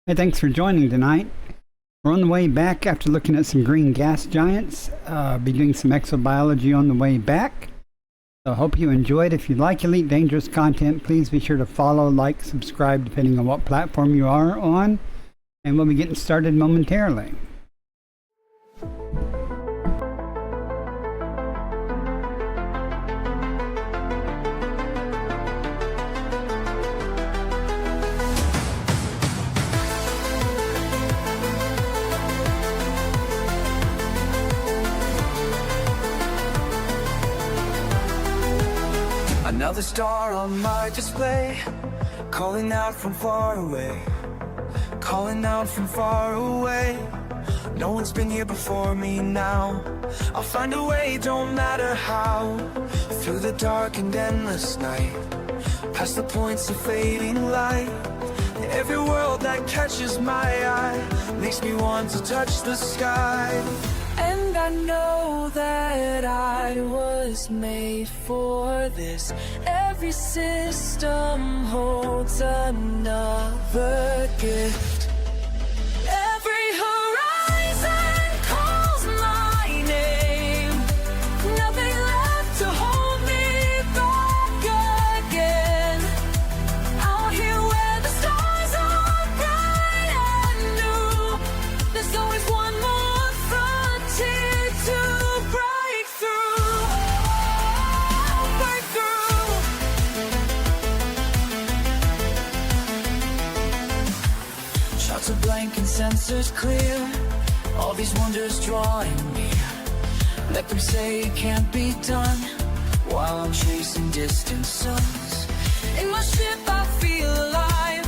Hey, thanks for joining tonight. We're on the way back after looking at some green gas giants. Be doing some exobiology on the way back. So I hope you enjoyed. If you like Elite Dangerous content, please be sure to follow, like, subscribe, depending on what platform you are on. And we'll be getting started momentarily. Another star on my display, calling out from far away, calling out from far away. No one's been here before me now. I'll find a way, don't matter how, through the dark and endless night, past the points of fading light. Every world that catches my eye makes me want to touch the sky. And I know that I was made for this. Every system holds another gift. Every horizon calls my name. Nothing left to hold me back again. Out here where the stars are bright and new, there's always one more frontier to break through. Break through. Shots are blank and sensors clear, all these wonders drawing near. Let them say it can't be done, while I'm chasing distant suns. In my ship I feel alive,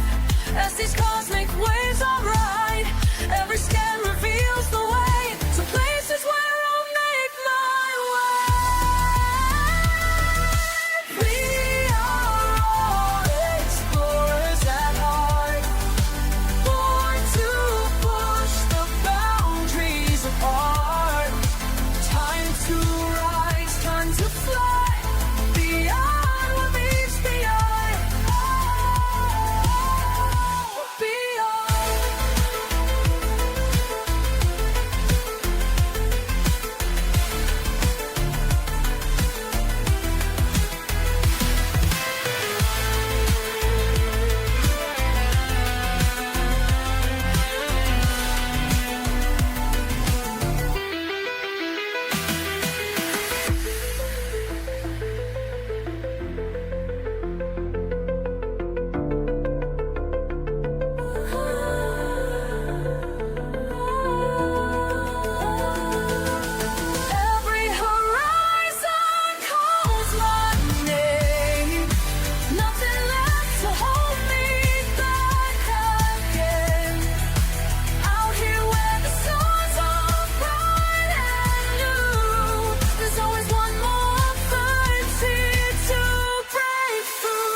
as these cosmic waves I ride. Every scan reveals the way to places where I'll make my way. We are all explorers at heart, born to push the boundaries apart. Time to rise, time to fly, beyond what meets the eye. Beyond. Every horizon calls my name. Nothing left to hold me back again. Out here where the stars are bright and new, there's always one more frontier to break through.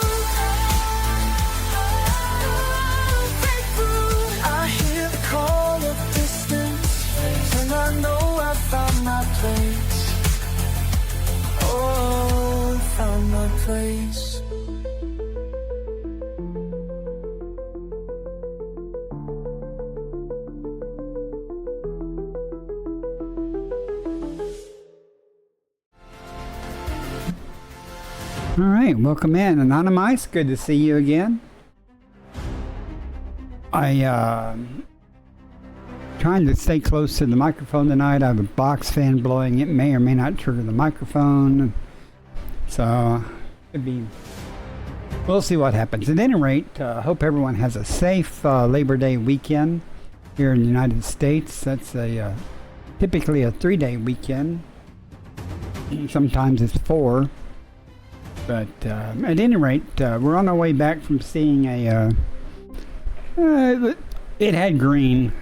Break through. I hear the call of distance, and I know I found my place. Oh, I found my place. All right, welcome in, Anonymous. Good to see you again. Trying to stay close to the microphone tonight. I have a box fan blowing. It may or may not trigger the microphone. So, could be. We'll see what happens. At any rate, I hope everyone has a safe Labor Day weekend here in the United States. That's typically a 3-day weekend. Sometimes it's 4. But at any rate, we're on our way back from seeing it had green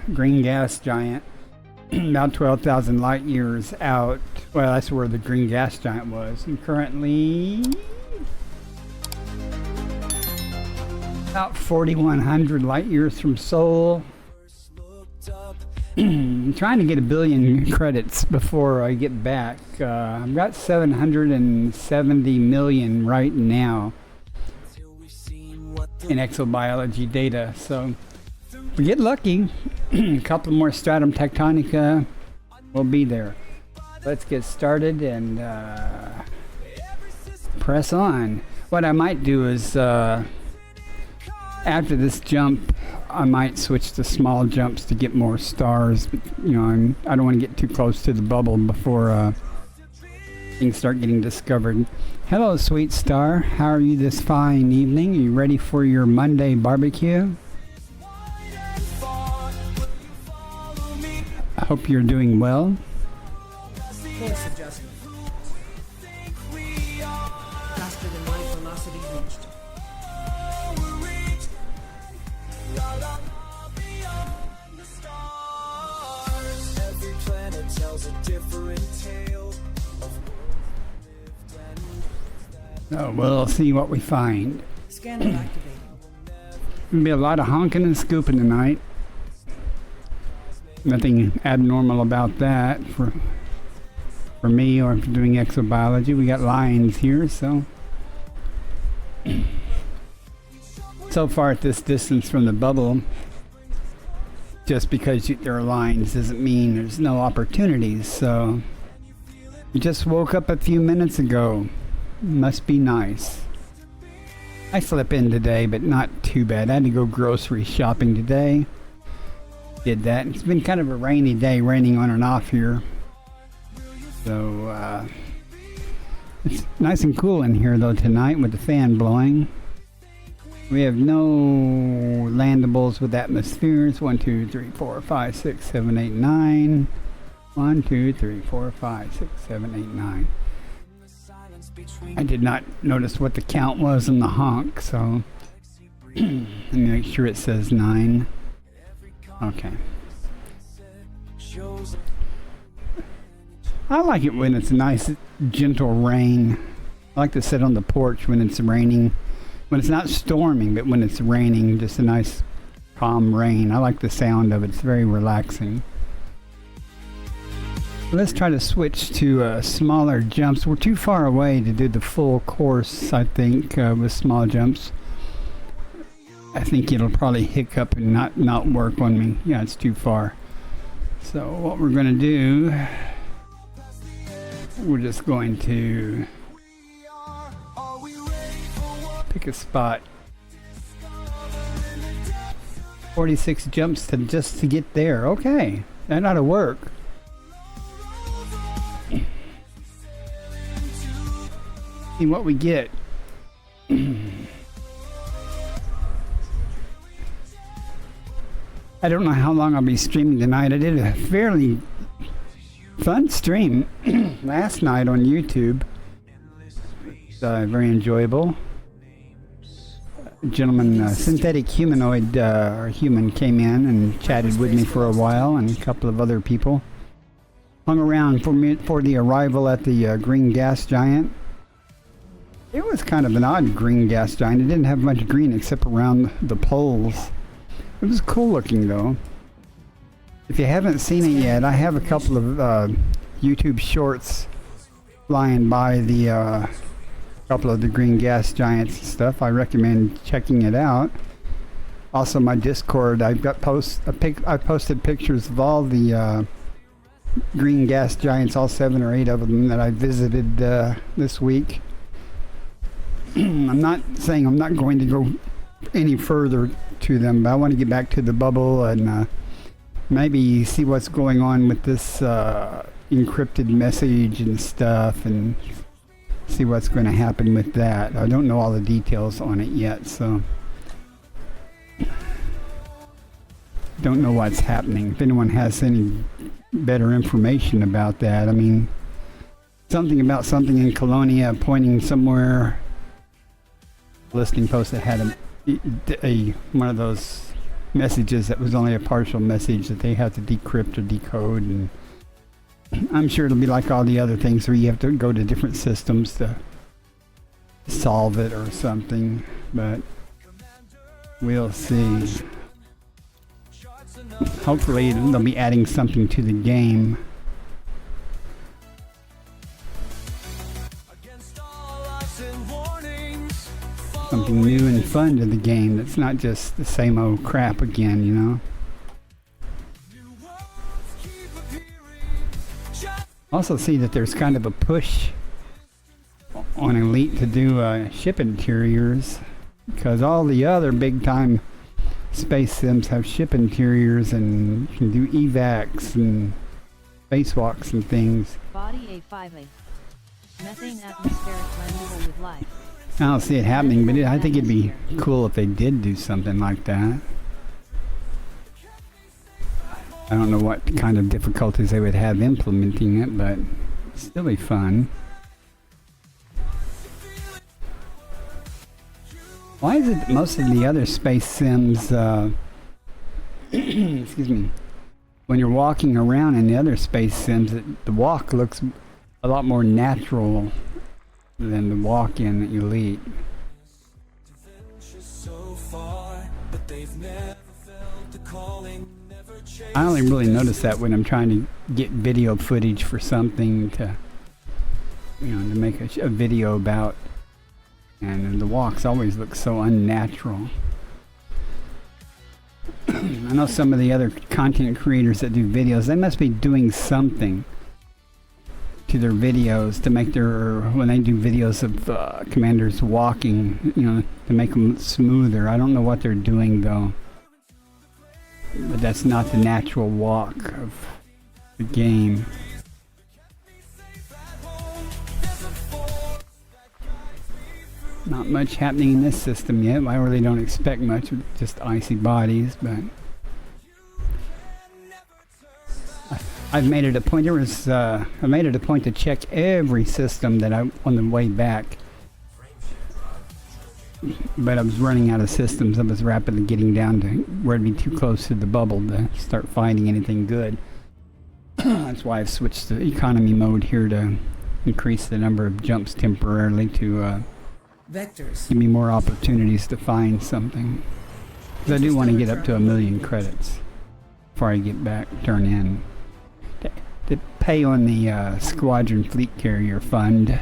gas giant about 12,000 light years out. Well, that's where the green gas giant was. And currently about 4,100 light years from Sol. I'm trying to get 1 billion credits before I get back. I've got 770 million right now in exobiology data. So If we get lucky, a couple more stratum tectonica will be there. Let's get started and press on. What I might do is after this jump, I might switch to small jumps to get more stars. But, you know, I don't want to get too close to the bubble before things start getting discovered. Hello, sweet star. How are you this fine evening? Are you ready for your Monday barbecue? I hope you're doing well. Course adjustment. Faster than light velocity reached. Every planet tells a different tale. Oh, we'll see what we find. Scanner activated. There'll be a lot of honking and scooping tonight. Nothing abnormal about that for me or for doing exobiology. We got lines here, so far at this distance from the bubble, just because there are lines doesn't mean there's no opportunities. So you just woke up a few minutes ago. Must be nice. I slept in today, but not too bad. I had to go grocery shopping today. Did that. It's been kind of a rainy day, raining on and off here. So it's nice and cool in here though tonight with the fan blowing. We have no landables with atmospheres. 1, 2, 3, 4, 5, 6, 7, 8, 9. 1, 2, 3, 4, 5, 6, 7, 8, 9. I did not notice what the count was in the honk, so let me make sure it says 9. Okay. I like it when it's nice, gentle rain. I like to sit on the porch when it's raining. When it's not storming, but when it's raining, just a nice, calm rain. I like the sound of it. It's very relaxing. Let's try to switch to smaller jumps. We're too far away to do the full course, I think, with small jumps. I think it'll probably hiccup and not work on me. Yeah, it's too far. So what we're going to do, we're just going to pick a spot. 46 jumps just to get there. Okay, that ought to work. See what we get. I don't know how long I'll be streaming tonight. I did a fairly fun stream last night on YouTube. It's very enjoyable. A gentleman, synthetic humanoid or human, came in and chatted with me for a while, and a couple of other people hung around for the arrival at the green gas giant. It was kind of an odd green gas giant. It didn't have much green except around the poles. It was cool looking though. If you haven't seen it yet, I have a couple of YouTube shorts flying by the couple of the green gas giants and stuff. I recommend checking it out. Also, my Discord, I've got I posted pictures of all the green gas giants, all 7 or 8 of them that I visited this week. I'm not saying I'm not going to go any further to them, but I want to get back to the bubble and maybe see what's going on with this encrypted message and stuff, and see what's going to happen with that. I don't know all the details on it yet, so don't know what's happening. If anyone has any better information about that, I mean, something about something in Colonia pointing somewhere. Listing post that had one of those messages that was only a partial message that they have to decrypt or decode, and I'm sure it'll be like all the other things where you have to go to different systems to solve it or something, but we'll see. Hopefully they'll be adding something to the game. Something new and fun to the game. It's not just the same old crap again, you know. Also see that there's kind of a push on Elite to do ship interiors, because all the other big time space sims have ship interiors and you can do evacs and spacewalks and things. Body A5A. Methane atmospheric blendable with life. I don't see it happening, but I think it'd be cool if they did do something like that. I don't know what kind of difficulties they would have implementing it, but it'd still be fun. Why is it that most of the other space sims, excuse me, when you're walking around in the other space sims, the walk looks a lot more natural than the walk in Elite? I only really notice that when I'm trying to get video footage for something to, you know, to make a video about, and the walks always look so unnatural. I know some of the other content creators that do videos, they must be doing something to their videos to make their, when they do videos of commanders walking, you know, to make them smoother. I don't know what they're doing though. But that's not the natural walk of the game. Not much happening in this system yet. I really don't expect much with just icy bodies, but I've made it a point. I made it a point to check every system that I on the way back. But I was running out of systems. I was rapidly getting down to where it'd be too close to the bubble to start finding anything good. That's why I've switched to economy mode here to increase the number of jumps temporarily to Vectors. give me more opportunities to find something. Because I do want to get up to 1,000,000 credits before I get back, turn in. To pay on the Squadron Fleet Carrier Fund.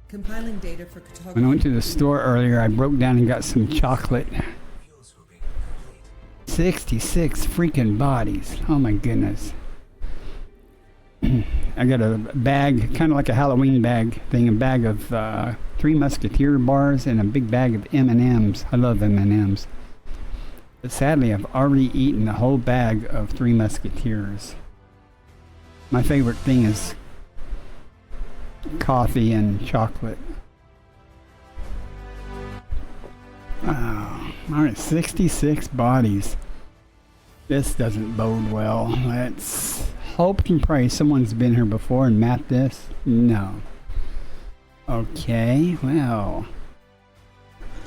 Compiling data for cartography. When I went to the store earlier, I broke down and got some chocolate. 66 freaking bodies. Oh my goodness. I got a bag, kind of like a Halloween bag thing, a bag of Three Musketeer bars and a big bag of M&Ms. I love M&Ms. But sadly, I've already eaten a whole bag of Three Musketeers. My favorite thing is coffee and chocolate. Oh, alright, 66 bodies. This doesn't bode well. Let's hope and pray someone's been here before and mapped this. No. Okay, well.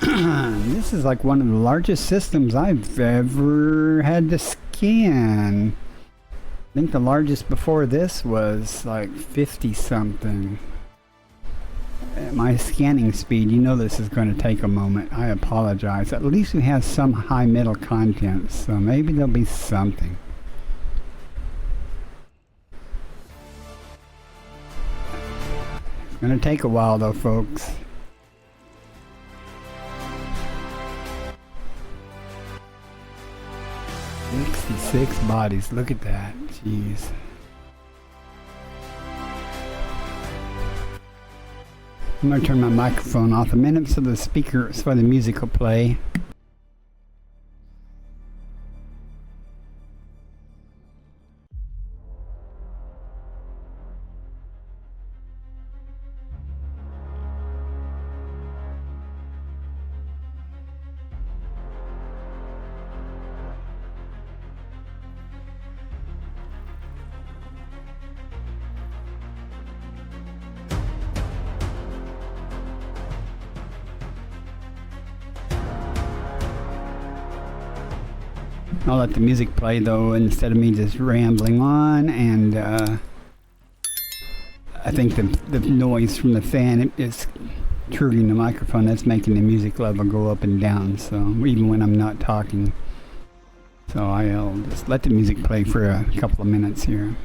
This is like one of the largest systems I've ever had to scan. I think the largest before this was like 50 something. At my scanning speed, you know this is going to take a moment. I apologize. At least we have some high metal content, so maybe there'll be something. It's going to take a while though, folks. Six bodies. Look at that. Jeez. I'm going to turn my microphone off a minute so the speaker, so the music will play. I'll let the music play though instead of me just rambling on, and I think the noise from the fan is triggering the microphone. That's making the music level go up and down, so even when I'm not talking. So I'll just let the music play for a couple of minutes here.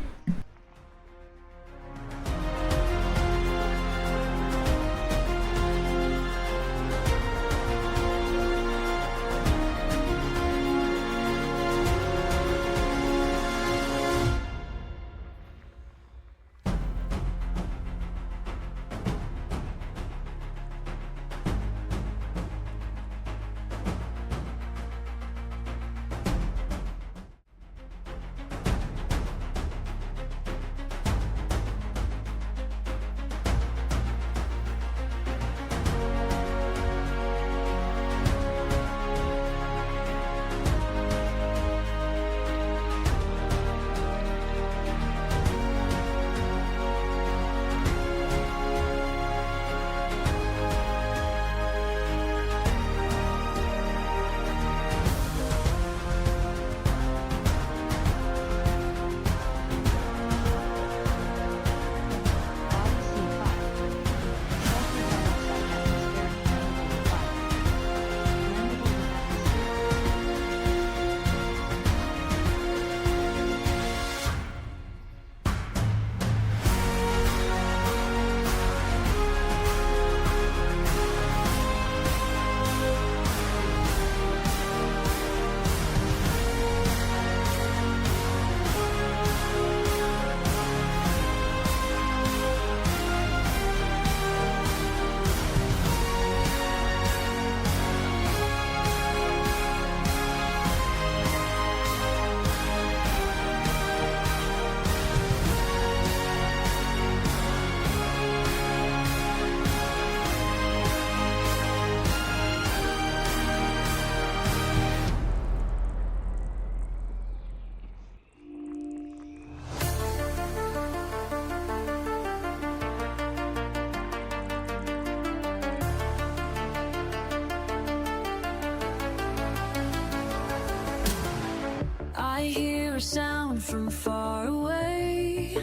a sound from far away.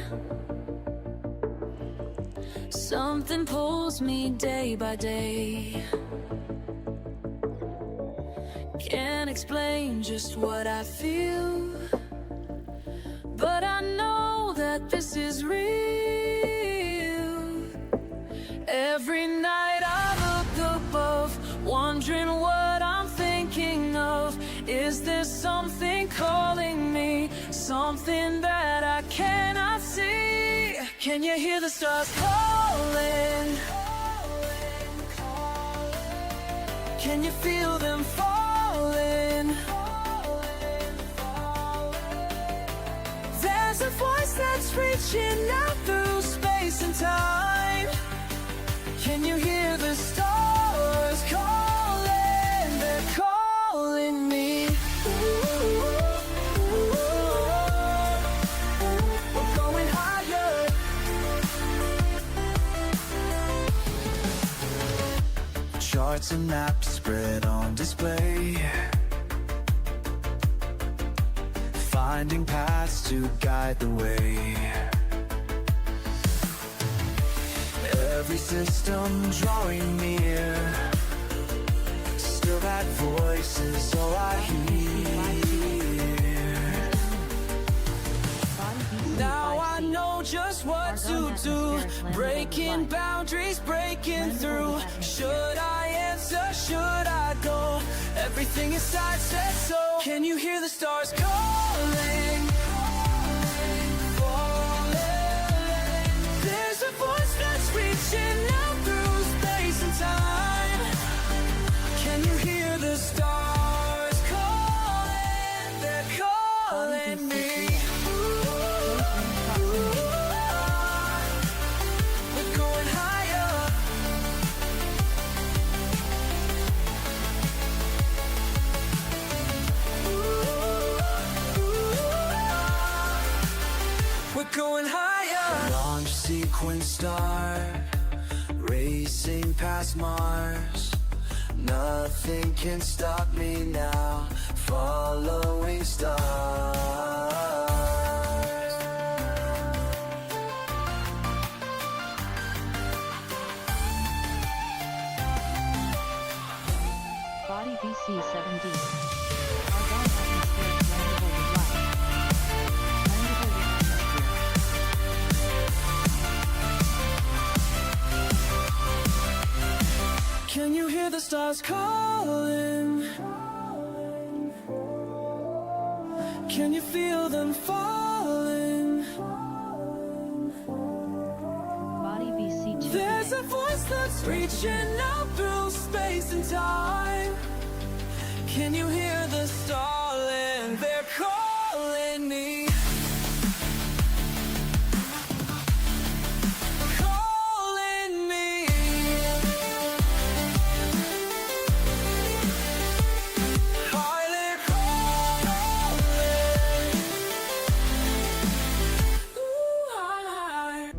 Something pulls me day by day. Can't explain just what I feel, but I know that this is real. Every night I look above, wondering what I'm thinking of. Is there something calling me, something that I cannot see? Can you hear the stars calling? Can you feel them falling? There's a voice that's reaching out through space and time. Can you hear the stars calling? They're calling me. We're going higher. Charts and maps spread on display, finding paths to guide the way. Every system drawing near, still that voice is all I hear. Now I know just what to do, breaking boundaries, breaking through. Should I answer, should I go? Everything inside says so. Can you hear the stars calling? There's a voice that's reaching out through space and time. Can you hear the stars calling? They're calling me. We're going higher. We're going higher. Launch sequence start, racing past Mars. Nothing can stop me now, following stars. Body BC-7D. Argon atmospheric blendable with light. Blendable with atmosphere. Can you hear the stars calling? Can you feel them falling? Body BC-2. There's a voice that's reaching out through space and time. Can you hear the stalling? They're calling me. Calling me. Highly calling. Ooh, I.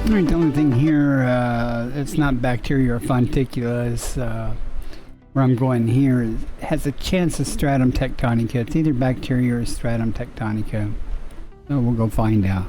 All right, the only thing here, it's not bacteria or fonticula, is where I'm going here, it has a chance of stratum tectonica. It's either bacteria or stratum tectonica. So we'll go find out.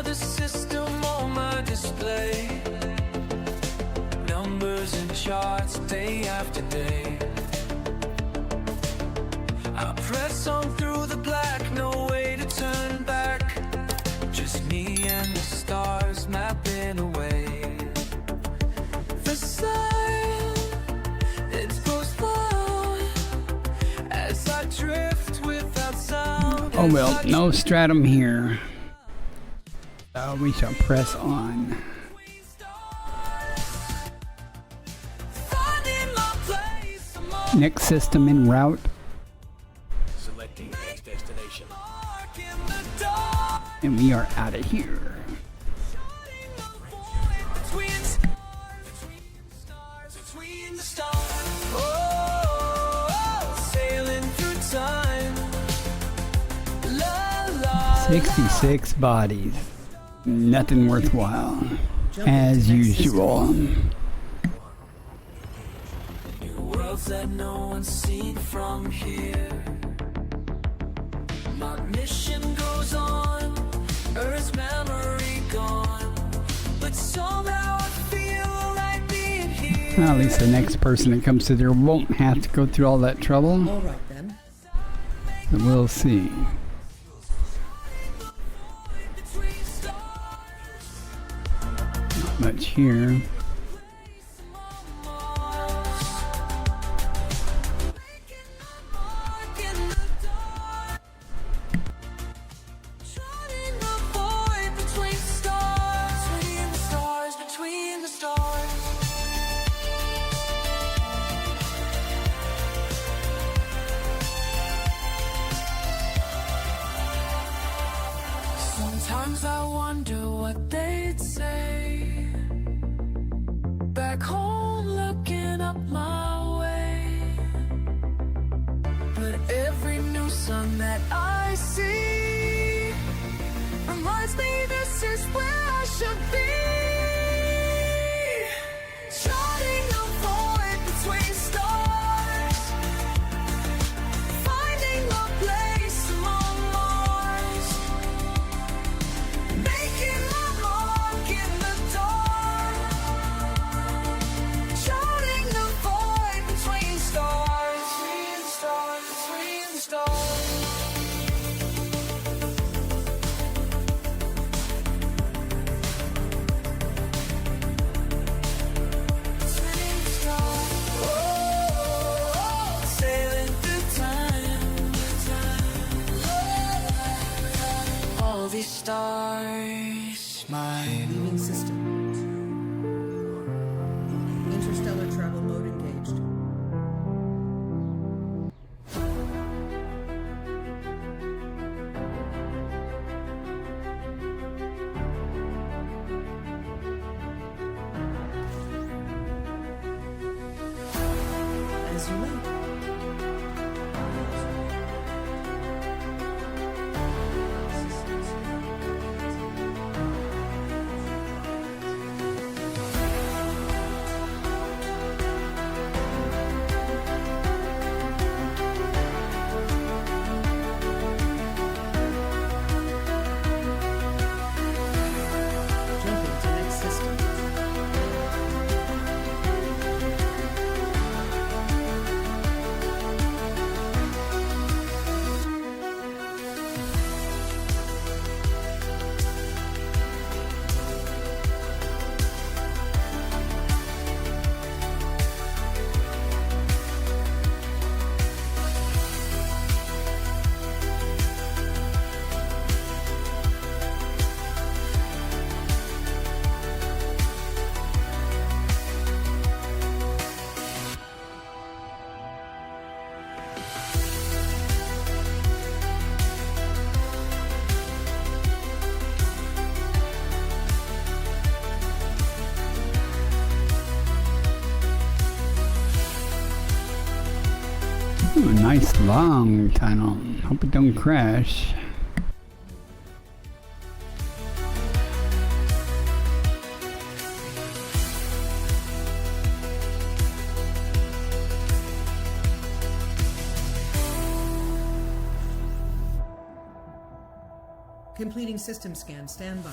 the system on my display. Numbers and charts day after day. I press on through the black, no way to turn back. Just me and the stars mapping away. The sun, it goes low as I drift without sound. Oh well, no stratum here. So we shall press on. Finding my place among Next system en route. Selecting next destination. dark in the dark. And we are out of here. Between the stars. Oh, sailing through time. La la. 66 bodies. Nothing worthwhile. As usual. New worlds that no one's seen from here. My mission goes on. Earth's memory gone. But somehow I feel like being here. Well, at least the next person that comes through there won't have to go through all that trouble. All right then. But we'll see. Between stars. Not much here. Sometimes I wonder what they'd say. Back home looking up my way. But every new sun that I see reminds me this is where I should be. Charting a void between stars. Finding a place among Mars. Making my mark in the dark. Charting the void between stars. Between the stars, between the stars. Between the stars. Oh, sailing through time. All these stars, my Leaving system. Interstellar travel mode engaged. As you like. Jumping to next system. Ooh, a nice long tunnel. Hope it don't crash. Completing system scan. Stand by.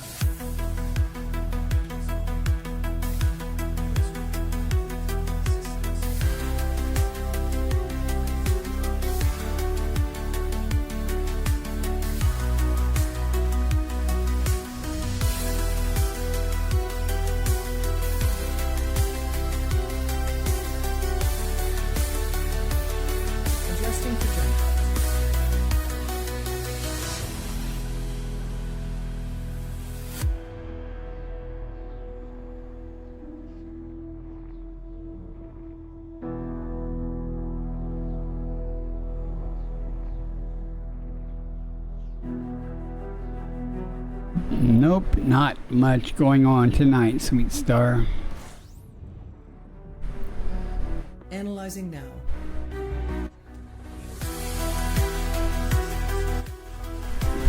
Adjusting for jump. Nope, not much going on tonight, Sweet Star. Analyzing now.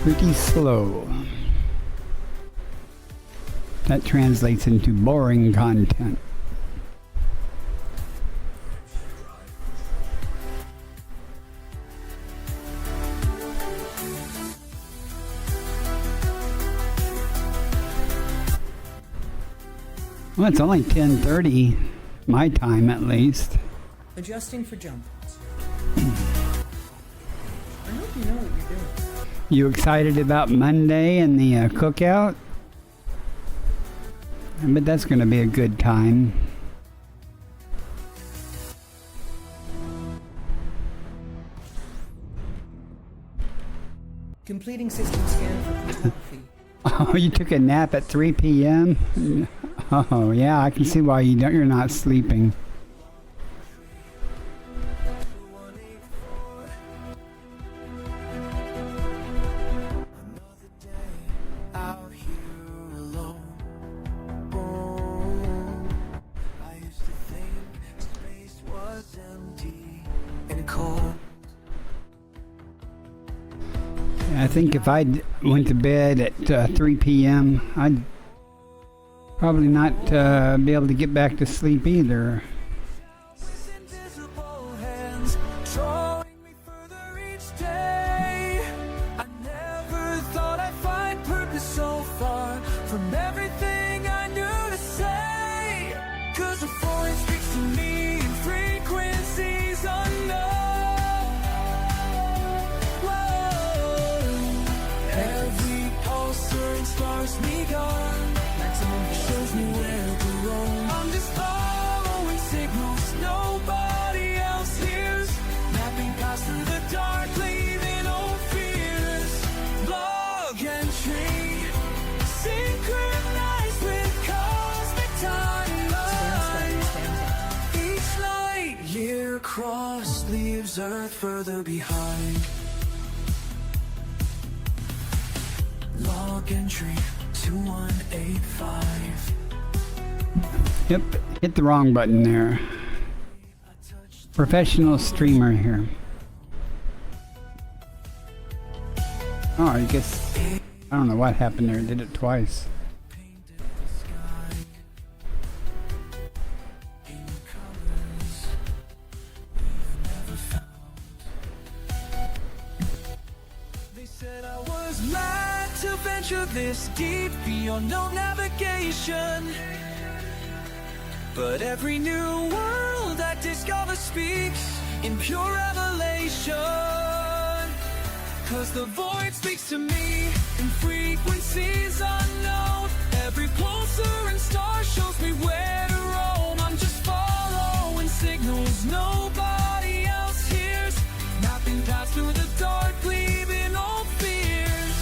Pretty slow. That translates into boring content. Well, it's only 10:30, my time at least. Adjusting for jump. I hope you know what you're doing. You excited about Monday and the cookout? I bet that's going to be a good time. Completing system scan for photography. Oh, you took a nap at 3 p.m.? Oh, yeah, I can see why you're not sleeping. Out here alone. Oh, I used to think space was empty and cold. I think if I went to bed at 3 p.m., I'd probably not be able to get back to sleep either. Invisible hands drawing me further each day. I never thought I'd find purpose so far from everything I knew to say. 'Cause the voice speaks to me in frequencies unknown. Whoa. Every pulsar inspires me gone. Shows me where to roam. I'm just following signals nobody else hears. Mapping past through the dark, leaving old fears. Log entry, synchronized with cosmic timelines. Each light year crossed leaves Earth further behind. Log entry 2185. Yep, hit the wrong button there. Professional streamer here. Oh, I guess, I don't know what happened there. Did it twice. Painted the sky in colors we've never found. They said I was mad to venture this deep beyond no navigation. But every new world I discover speaks in pure revelation. 'Cause the void speaks to me in frequencies unknown. Every pulsar and star shows me where to roam. I'm just following signals nobody else hears. Mapping paths through the dark, leaving old fears.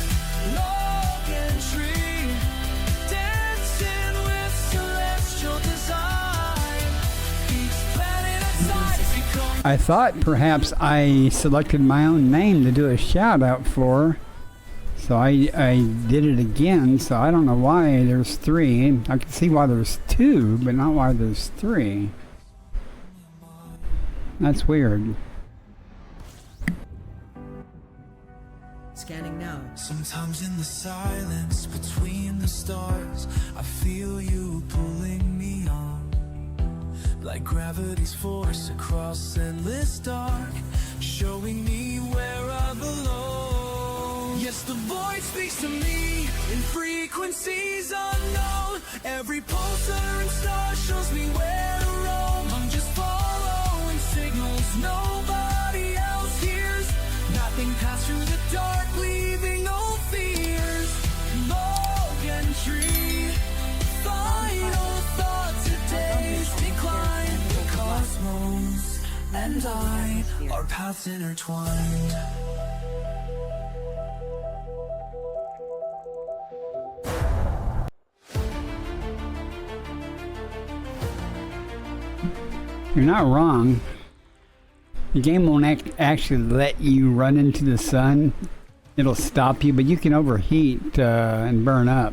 Log entry, dancing with celestial design. Each planet outside has become. I thought perhaps I selected my own name to do a shout out for. So I did it again, so I don't know why there's 3. I can see why there's 2, but not why there's 3. That's weird. Scanning now. Sometimes in the silence between the stars, I feel you pulling me on. Like gravity's force across endless dark, showing me where I belong. Yeah, Yes, the void speaks to me in frequencies unknown. Every pulsar and star shows me where to roam. I'm just following signals nobody else hears. Nothing passed through the dark, leaving no fears. Log entry, final thought, today's decline. The cosmos and I, our paths intertwined. You're not wrong. The game won't actually let you run into the sun. It'll stop you, but you can overheat and burn up.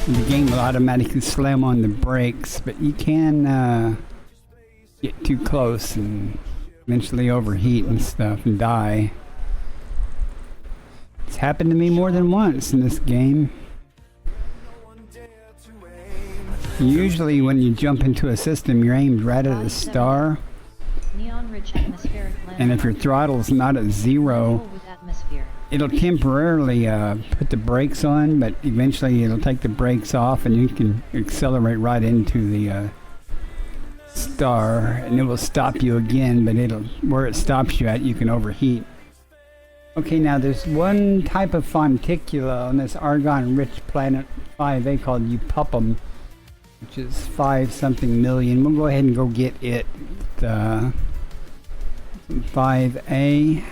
The game will automatically slam on the brakes, but you can get too close and eventually overheat and stuff and die. It's happened to me more than once in this game. Usually when you jump into a system, you're aimed right at a star, Neon-rich atmospheric and if your throttle's not at zero, with atmosphere. it'll temporarily put the brakes on, but eventually it'll take the brakes off and you can accelerate right into the star, and it will stop you again, but where it stops you at, you can overheat. Okay, now there's one type of fonticula on this argon-rich planet 5A called Upupum, which is 5 something million. We'll go ahead and go get it. 5A.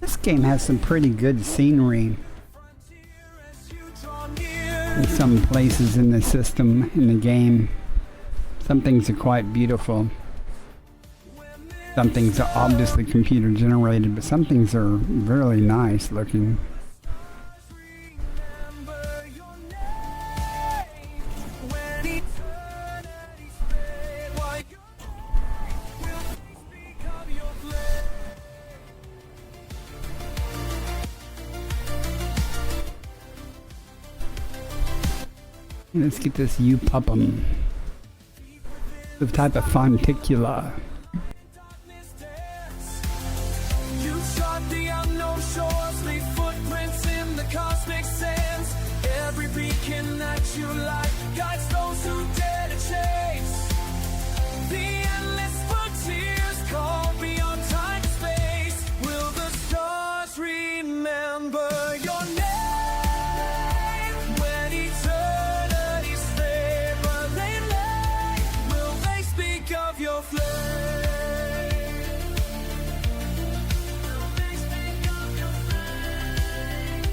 This game has some pretty good scenery in some places in the system, in the game. Some things are quite beautiful. Some things are obviously computer generated, but some things are really nice looking. Let's get this Upupum. The type of fonticula. You trod the unknown shores, leave footprints in the cosmic sands. Every beacon that you light guides those who dare to chase. The endless frontiers call beyond time and space. Will the stars remember your name? When eternity's flame, where they lay, will they speak of your flame? Will they speak of your flame?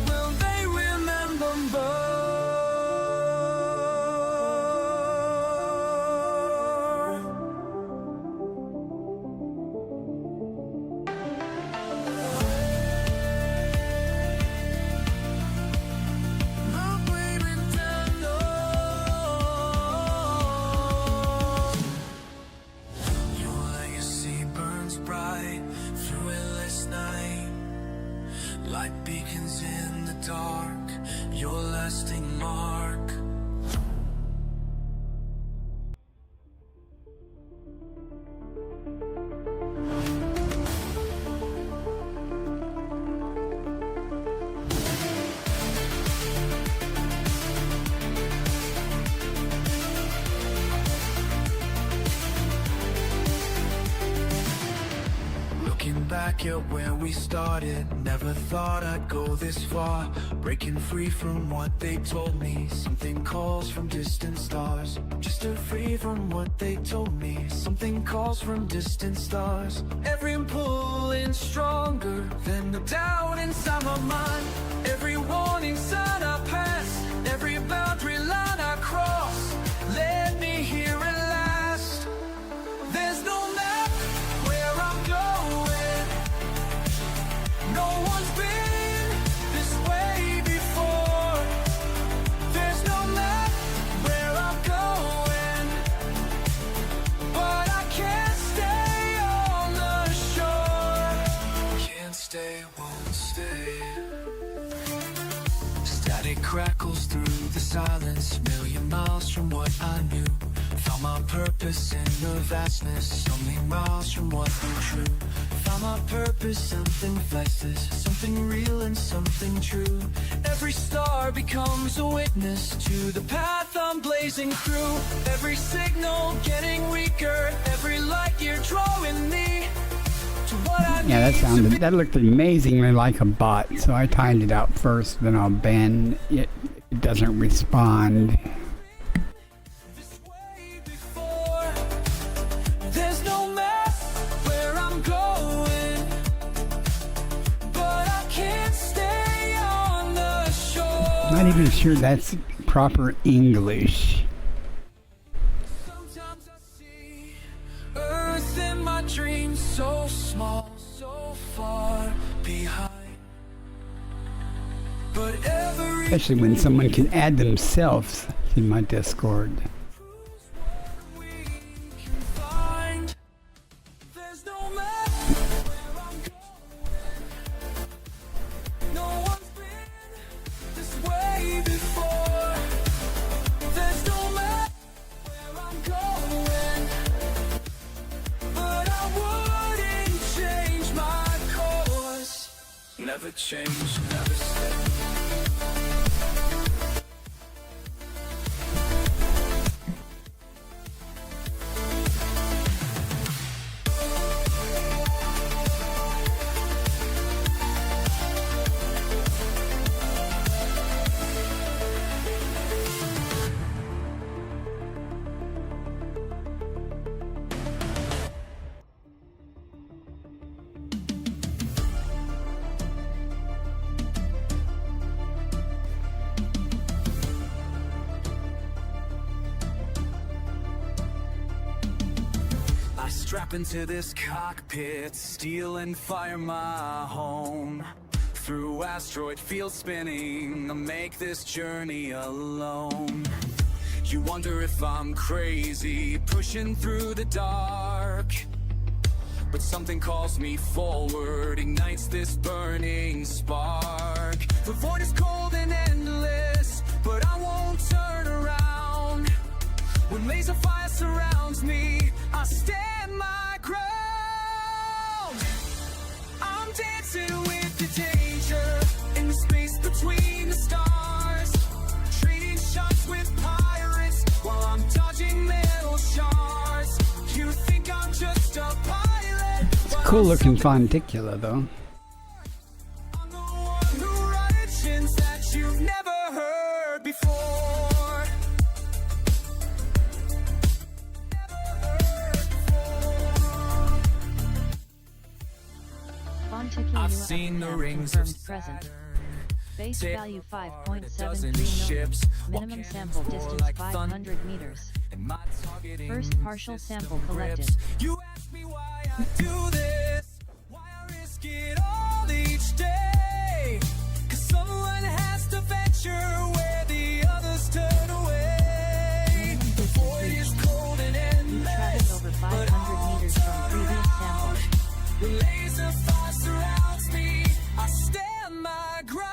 Will they remember more? Look waving down those. Your legacy burns bright through endless night, like beacons in the dark, your lasting mark. Looking back at where we started, never thought I'd go this far. Breaking free from what they told me, something calls from distant stars. Just to free from what they told me, something calls from distant stars. Every pulling stronger than the doubt inside my mind. Every warning sign I pass, every boundary line I cross, led me here at last. There's no map where I'm going. No one's been this way before. There's no map where I'm going. It crackles through the silence, million miles from what I knew. Found my purpose in the vastness, only miles from what ain't true. Found my purpose, something flexes, something real and something true. Every star becomes a witness to the path I'm blazing through. Every signal getting weaker, every light year drawing me to what I Yeah, need. that looked amazingly like a bot, so I timed it out first, then I'll ban it if it doesn't respond. This way before. There's no map where I'm going, but I can't stay on the shore. Not even sure that's proper English. Sometimes I see Earth in my dreams, so small, so far behind. But every Especially when someone can add themselves to my Discord. we can find. There's no map where I'm going. No one's been this way before. There's no map where I'm going, but I wouldn't change my course. Never change, never stay. I strap into this cockpit, steel and fire my home. Through asteroid fields spinning, I make this journey alone. You wonder if I'm crazy, pushing through the dark. But something calls me forward, ignites this burning spark. The void is cold and endless, but I won't turn around. When laser fire surrounds me, I stand my ground. I'm dancing with the danger in the space between the stars, trading shots with pirates while I'm dodging metal shards. You think I'm just a pilot? It's Cool looking fonticula though. I'm the one who writes chants that you've never heard before. I've seen the rings of present. Saturn. Base Take value apart a 5.73 dozen million. ships, Minimum walk sample and roar distance like 500 meters. and my targeting First partial system sample collected. grips. You ask me why I do this, why I risk it all each day. 'Cause someone has to venture where the others turn away. The void is cold and You traveled endless, over but 500 I'll meters from turn previous around. sample. The laser fire surrounds me, I stand my ground.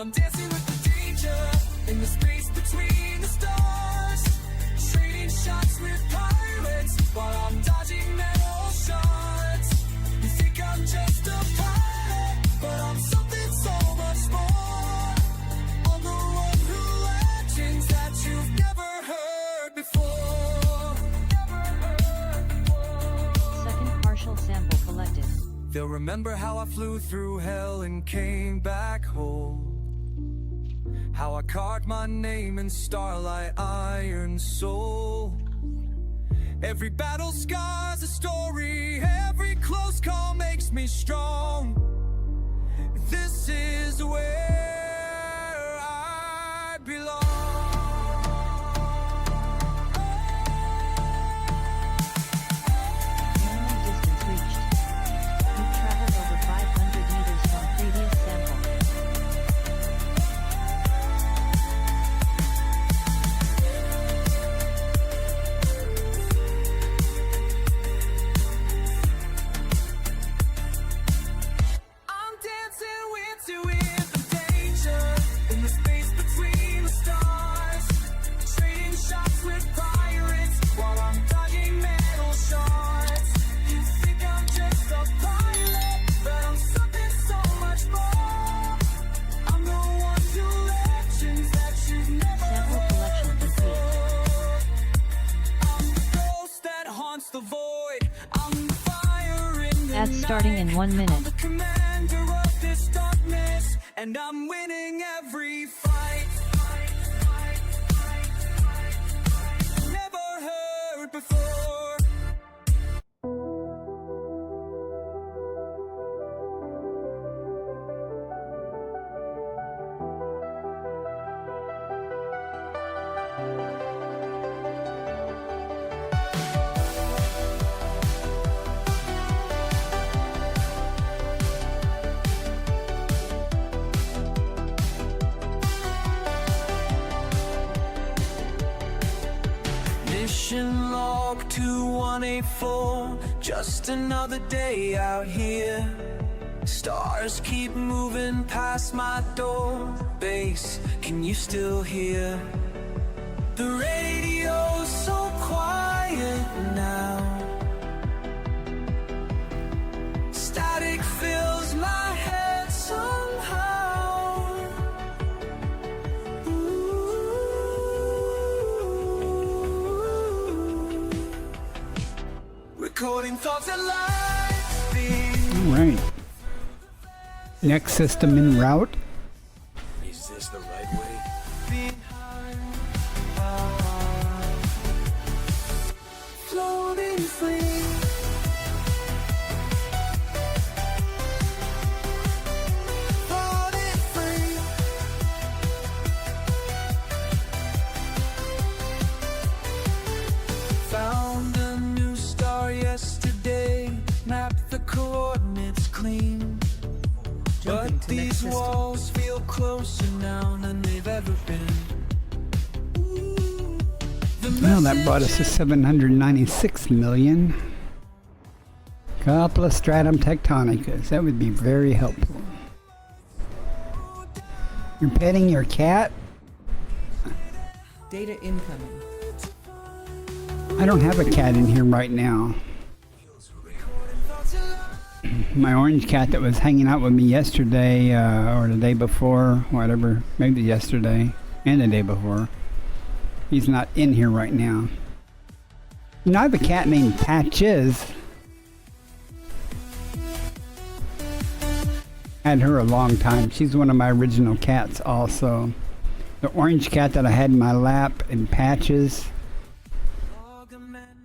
I'm dancing with the danger in the space between the stars, trading shots with pirates while I'm dodging metal shards. You think I'm just a pilot, but I'm something so much more. I'm the one who legends that you've never heard before. Never heard before. Second partial sample collected. They'll remember how I flew through hell and came back whole. How I carved my name in starlight iron soul. Every battle scar's a story, every close call makes me strong. This is where I belong. Minimum distance reached. You traveled over 500 meters from previous sample. Starting in 1 minute. I'm the commander of this darkness, and I'm winning every fight. Never heard before. Mission log 2184, just another day out here. Stars keep moving past my door. Bass, can you still hear? The radio's so quiet now. Static fills my head somehow. Recording thoughts at light speed. All right. Next system en route. Is this the right way? Floating free. Floating free. Found a new star yesterday. Mapped the coordinates clean. Jumping But to next these system. walls feel closer now than they've ever been. Well, that brought us to 796 million. Couple of stratum tectonicas. That would be very helpful. You're petting your cat? Data incoming. I don't have a cat in here right now. My orange cat that was hanging out with me yesterday or the day before, whatever, maybe yesterday and the day before. He's not in here right now. You know, I have a cat named Patches. Had her a long time. She's one of my original cats also. The orange cat that I had in my lap in Patches.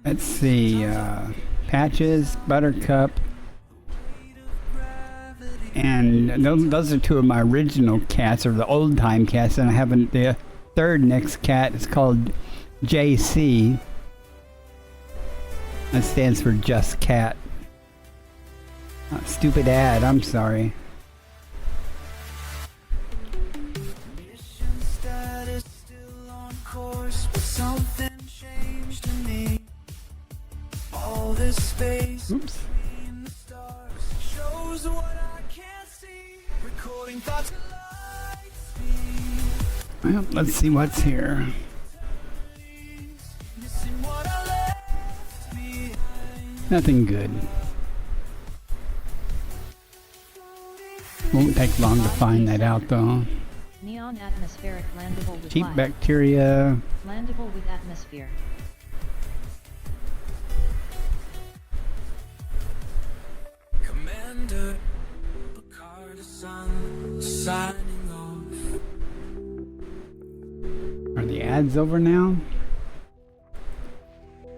Let's see, Patches, Buttercup, and those are two of my original cats, or the old time cats. And I have the third next cat. It's called JC. That stands for Just Cat. Stupid ad, I'm sorry. Mission status still on course, but something changed in me. All this space Oops. between the stars shows what I can't see. Recording thoughts at light speed. Well, let's see what's here. Missing what I left behind. Nothing good. Won't take long to find that out though. Neon atmospheric landable with Cheap life. bacteria. Landable with atmosphere. Commander Picard, sun signing off. Are the ads over now?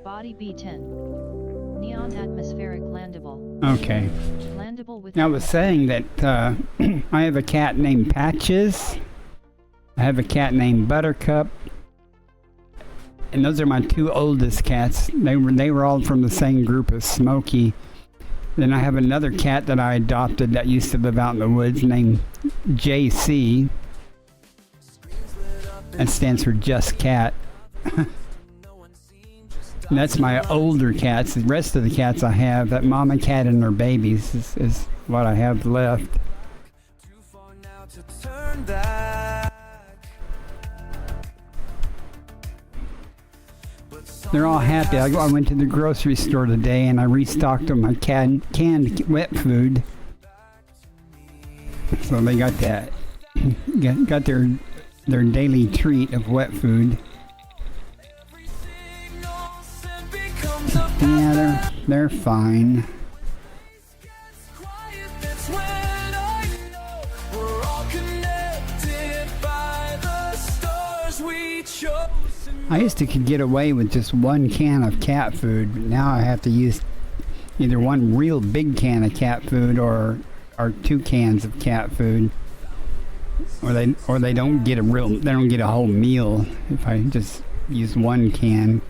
Body B10. Neon atmospheric landable. Okay. Landable with I was saying that I have a cat named Patches. I have a cat named Buttercup. And those are my two oldest cats. They were all from the same group as Smokey. Then I have another cat that I adopted that used to live out in the woods named JC. That stands for Just Cat. And that's my older cats. The rest of the cats I have, that mama cat and her babies is what I have left. Too far now to turn back. They're all happy. I went to the grocery store today and I restocked on my canned wet food. So they got that. got their daily treat of wet food. Yeah, they're fine. I used to could get away with just one can of cat food, but now I have to use either one real big can of cat food or 2 cans of cat food, or they don't get a whole meal if I just use 1 can.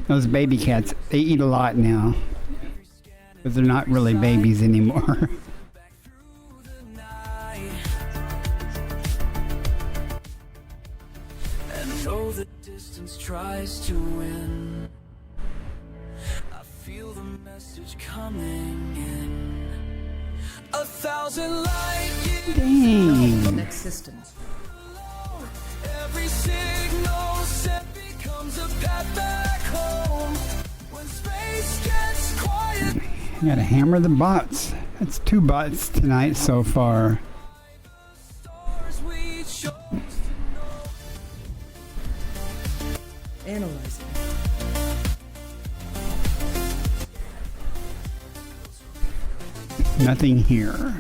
Those baby cats, they eat a lot now, but they're not really babies anymore. And though the distance tries to win, I feel the message coming in. 1,000 light years. Dang. Next system. Every signal sent becomes a path back home. When space gets quiet, I gotta hammer the bots. That's 2 bots tonight so far. stars we chose to know. Analyzing. Nothing here.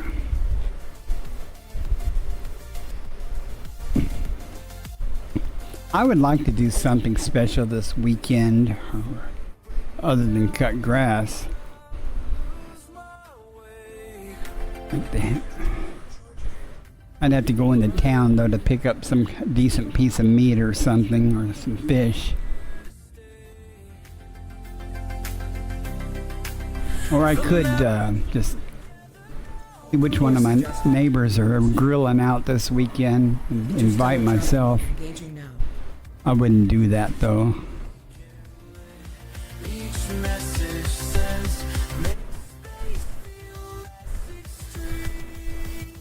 I would like to do something special this weekend, other than cut grass. I'd have to go into town though to pick up some decent piece of meat or something, or some fish. Or I could just see which one of my neighbors are grilling out this weekend and invite myself. Engaging now. I wouldn't do that though. Each message sends makes space feel less extreme.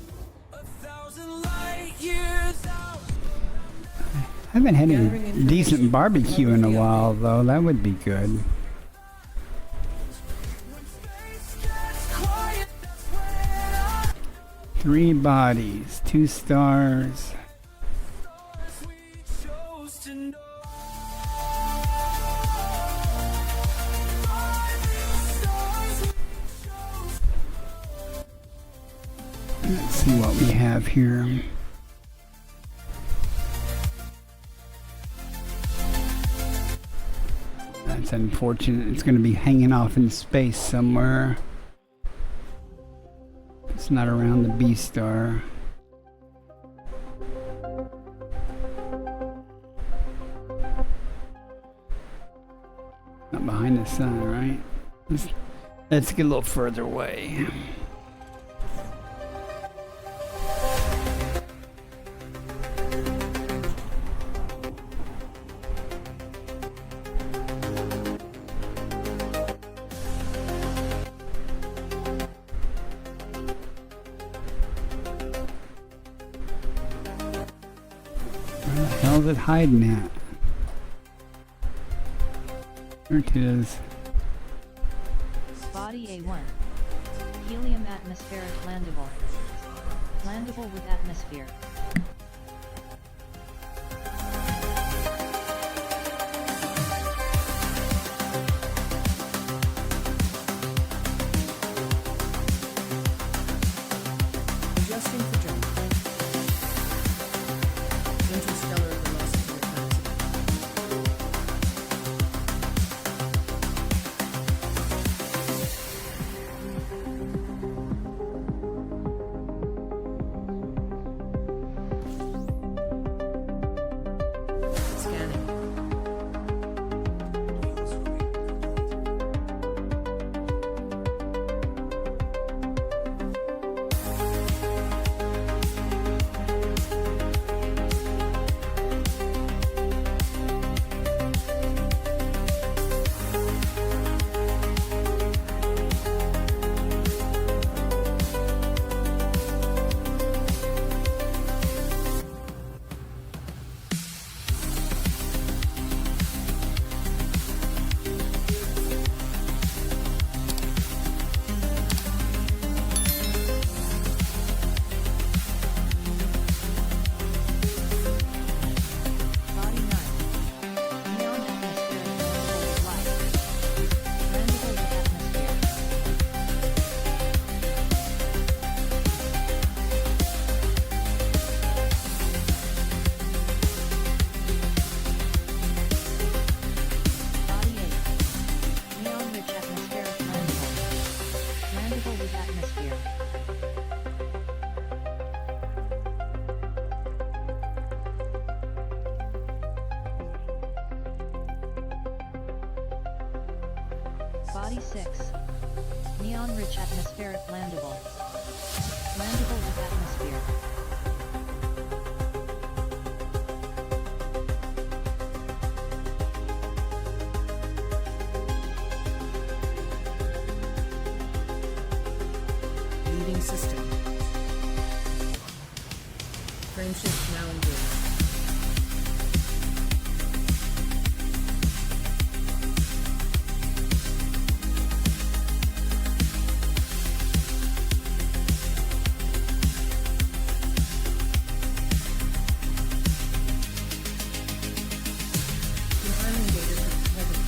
1,000 light years out. I haven't had any decent barbecue in a while though. That would be good. When space gets quiet, that's when I 3 bodies, 2 stars. stars we chose to know. Finding stars we chose. Let's see what we have here. That's unfortunate. It's going to be hanging off in space somewhere. It's not around the B star. Not behind the sun, right? Let's get a little further away. Where the hell is it hiding at? There it is. Body A1. Helium atmospheric landable. Landable with atmosphere. Adjusting for jump. Interstellar velocity capacity. Body 6. Neon-rich atmospheric landable. Landable with atmosphere. Leading system. Frameshift now engaged. The arm engager positive.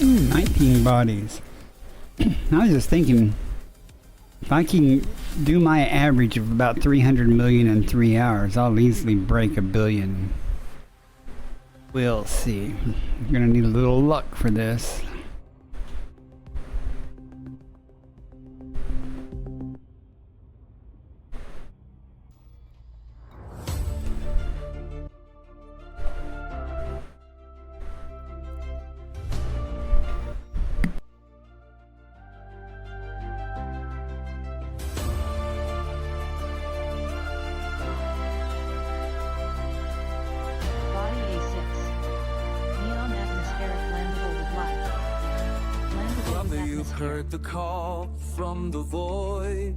19 bodies. I was just thinking, if I can do my average of about 300 million in 3 hours, I'll easily break 1 billion. We'll see. You're gonna need a little luck for this. Body A6. Neon atmospheric landable with light. Landable Brother, with you've atmosphere. heard the call from the void.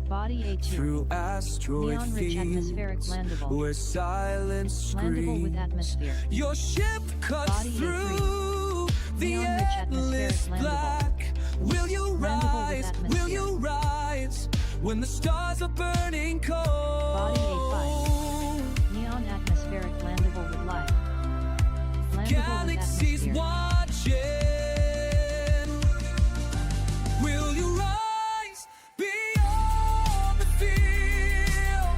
Body A2. Through asteroid Neon-rich atmospheric fields landable. where silence Landable with screams. atmosphere. Your ship cuts Body A3. through the Neon-rich endless atmospheric landable. black. Will you Landable with rise? Will atmosphere. you rise when the stars are burning cold? Body A5. Neon atmospheric landable with light. Landable with Galaxies atmosphere. watching. Will you rise beyond the field?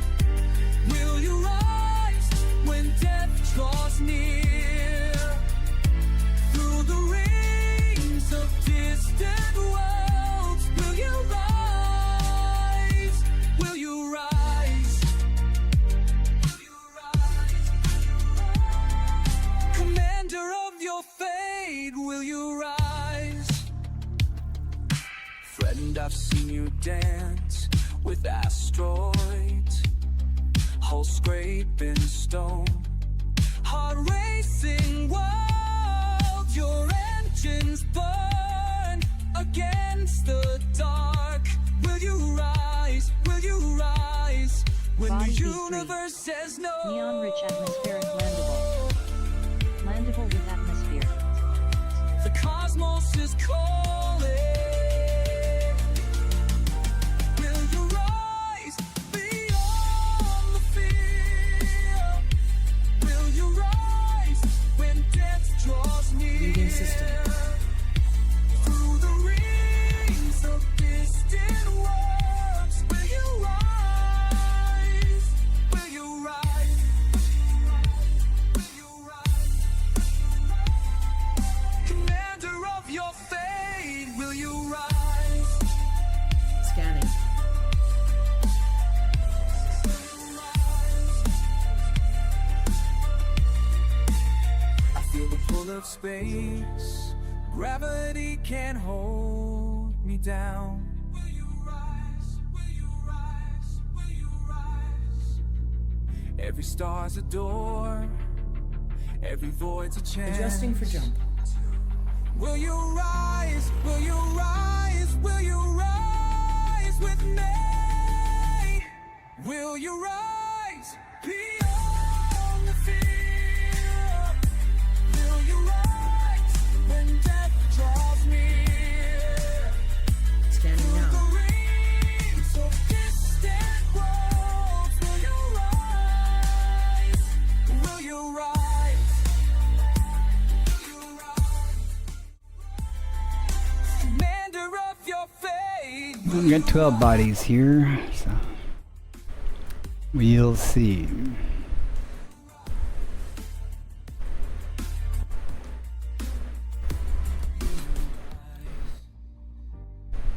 Will you rise when death draws near? Through the rings of distant worlds, will you rise? Will you rise? Will you rise? Commander of your fate, will you rise? Friend, I've seen you dance with asteroids, hull scraping stone, heart racing world. Your engines burn against the dark. Will you rise? Will you rise when Body the B3. universe says no? Neon-rich atmospheric landable. Landable with atmosphere. The cosmos is calling. Will you rise beyond the field? Will you rise when death draws near? Leading system. Through the rings of distant worlds, will you rise? Will you rise? Will you rise? Commander of your fate, will you rise? Scanning. I feel the pull of space. Gravity can't hold me down. Will you rise? Will you rise? Will you rise? Every star's a door. Every void's a chance. Adjusting for jump. Will you rise? Will you rise? Will you rise with me? Will you rise beyond the field? Will you rise when death draws near? Scanning Through now. the rings of distant worlds, will you rise? Will you rise? Will you rise? Commander of your fate. We got 12 bodies here, so we'll see.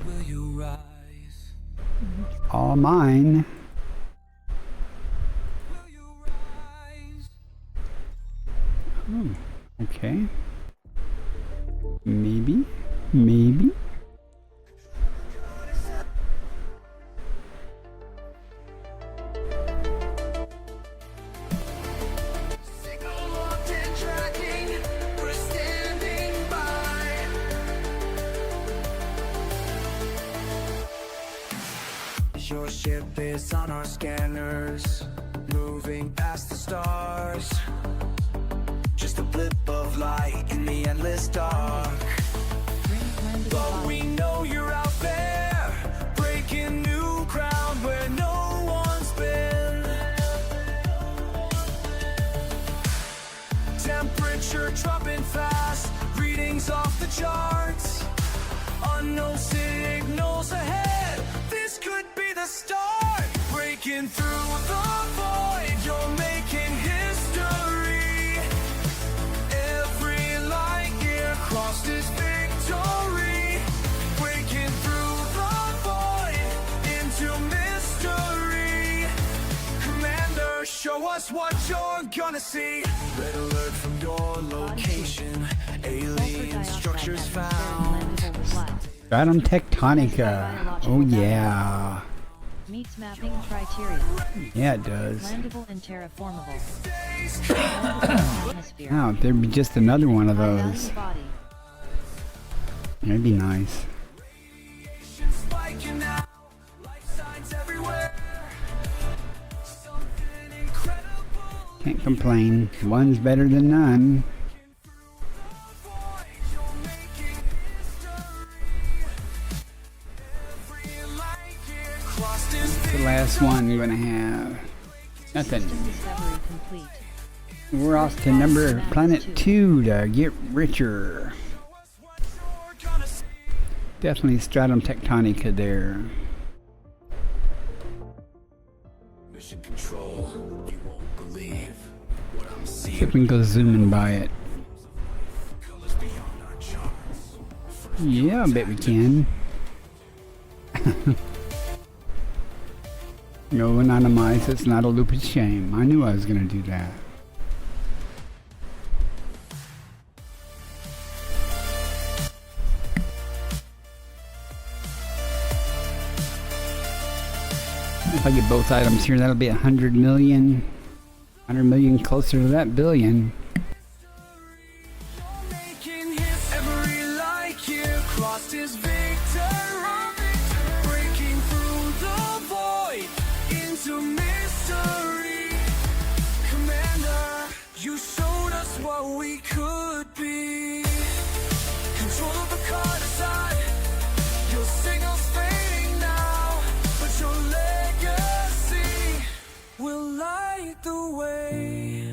Will you rise? All mine. Will you rise? Maybe. Maybe. Signal locked and tracking, we're standing by. Your ship is on our scanners, moving past the stars. Just a blip of light in the endless dark. But we know you're out there, breaking new ground where no one's been. Temperature dropping fast, readings off the charts. Unknown signals ahead, this could be the start. Breaking through the void, you're making history. Every light year crossed is victory. Breaking through the void into mystery. Commander, show us what you're gonna see. Red alert from your location. Alien structures found. Stratum Tectonica. Oh yeah. Meets mapping criteria. Yeah, it does. Landable and terraformable. Atmosphere. Now, there'd be just another one of High those. value body. That'd be nice. Spiking out, life signs everywhere. Something incredible. Can't complain. One's better than none. You're making history. Every light year crossed is The last one we're gonna have. Nothing. System discovery complete. We're off to planet 2 to get richer. Definitely Stratum Tectonica there. Mission control. You won't believe what I'm seeing. See if we can go zooming by it. Colors beyond our charts. Yeah, I bet we can. No anonymize, it's not a loop of shame. I knew I was gonna do that. If I get both items here, that'll be 100 million. 100 million closer to that billion. making his every light year crossed his victory, breaking through the void into mystery. Commander, you showed us what we could be. Control of the card aside, your signal's fading now, but your legacy will light the way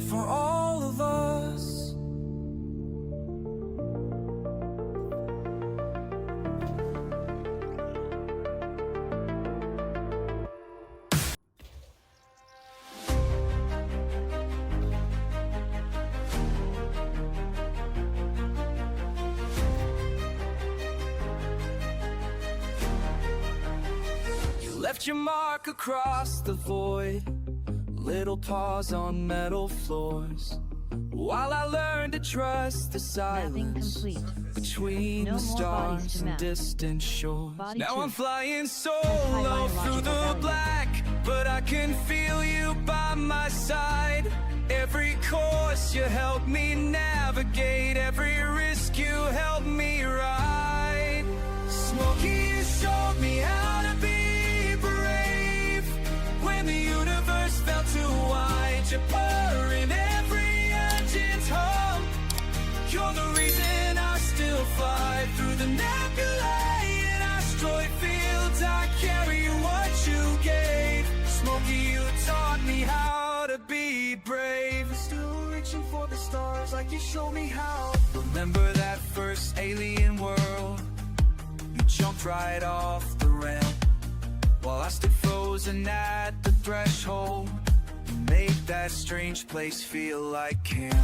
for all of us. You left your mark across the void, little paws on metal floors, while I learned to trust the Mapping silence complete. between No the more bodies stars to and map. distant shores. Body Now two. I'm flying High solo biological through the value. black, but I can feel you by my side. Every course you help me navigate, every risk you help me ride. Smokey, you showed me how to be brave. When the universe felt too wide, you purr in every engine's hum. You're the reason I still fly through the nebulae and asteroid fields. I carry what you gave. Smokey, you taught me how to be brave. Still reaching for the stars like you showed me how. Remember that first alien world? You jumped right off the ramp while I stood frozen at the threshold. You made that strange place feel like camp.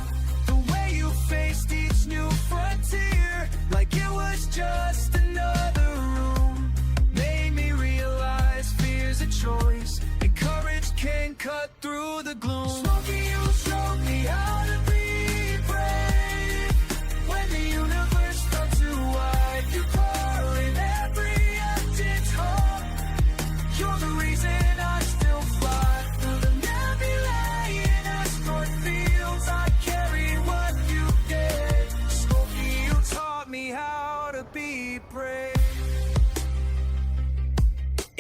The way you faced each new frontier, like it was just another room, made me realize fear's a choice, and courage can cut through the gloom. Smokey, you showed me how to be brave. When the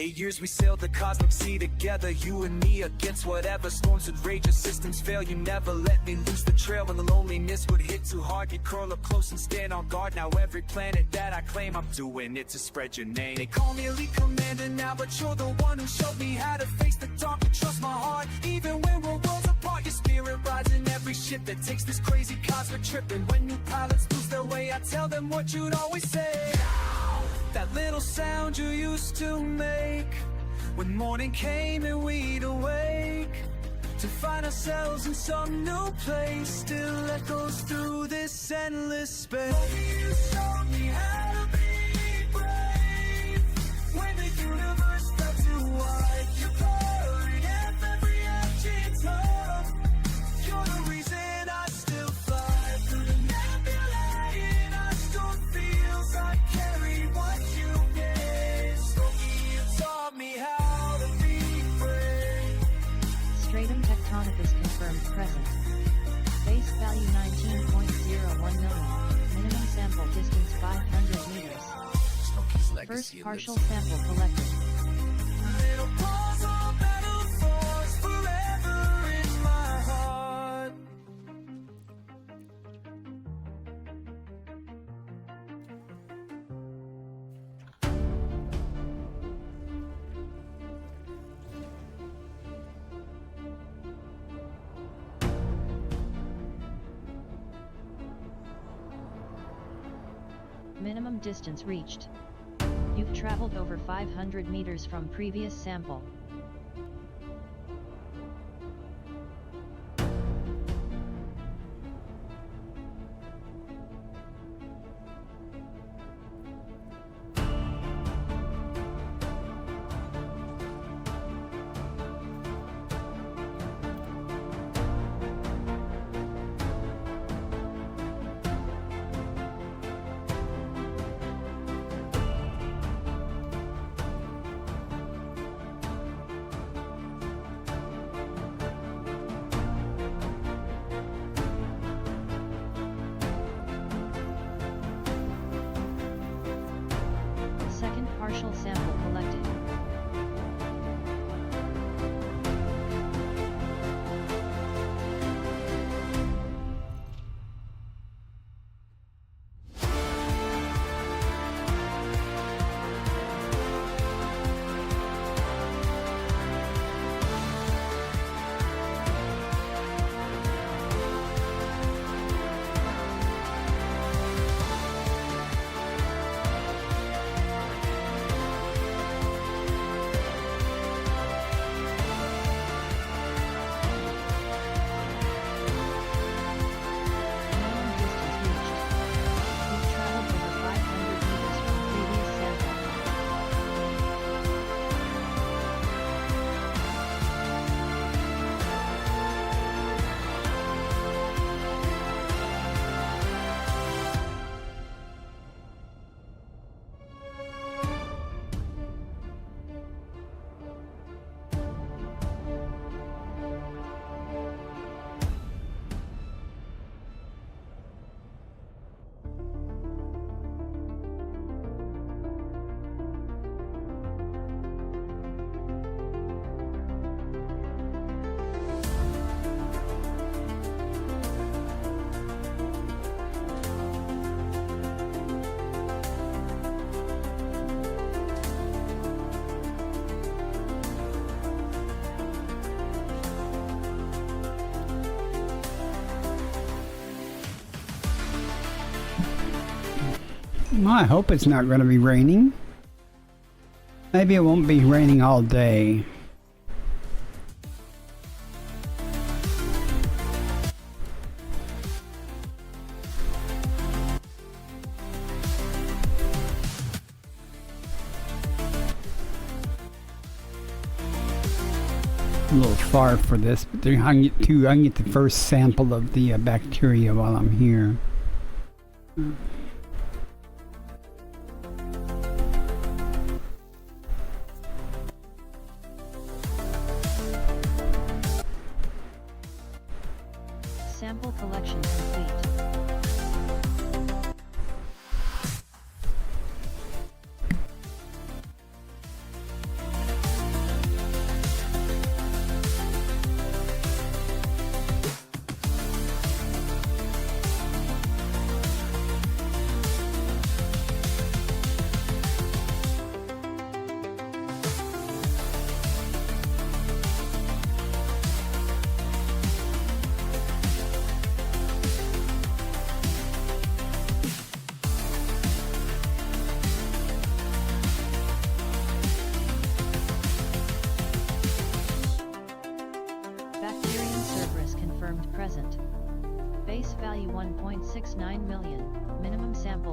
8 years we sailed the cosmic sea together, you and me, against whatever storms would rage or systems fail. You never let me lose the trail when the loneliness would hit too hard. You'd curl up close and stand on guard. Now every planet that I claim, I'm doing it to spread your name. They call me elite commander now, but you're the one who showed me how to face the dark and trust my heart. Even when we're worlds apart, your spirit rides in every ship that takes this crazy cosmic trip. And when new pilots lose their way, I tell them what you'd always say. That little sound you used to make when morning came and we'd awake to find ourselves in some new place, still echoes through this endless space. You showed me how to be brave when the universe felt too wide. You poured every empty time. You're the reason I still fly through the nebula in our storm fields. I carry what you gave. So you taught me how to be brave. Stratum tectonicus confirmed present. Base value 19.01 million. Minimum sample distance 500 meters. Smokey's legacy First partial lives sample collected. Little puzzle metaphors forever in my heart. Minimum distance reached. You've traveled over 500 meters from previous sample. Second partial sample collected. Minimum distance reached. You've traveled over 500 meters from previous sample. Well, I hope it's not going to be raining. Maybe it won't be raining all day. A little far for this, but I can get the first sample of the bacteria while I'm here. Sample collection complete.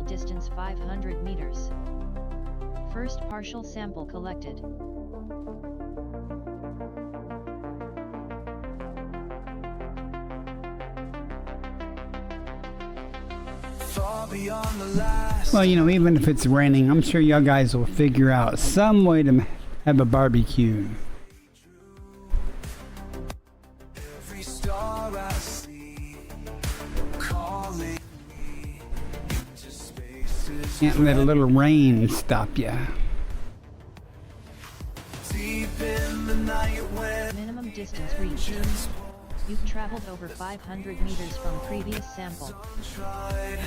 distance 500 meters. First partial sample collected. Far beyond the last. Well, you know, even if it's raining, I'm sure y'all guys will figure out some way to have a barbecue. Every star I see calling me into spaces Can't let a little rain stop you. deep in the night when Minimum distance reached. You've traveled over 500 meters from previous sample. tried.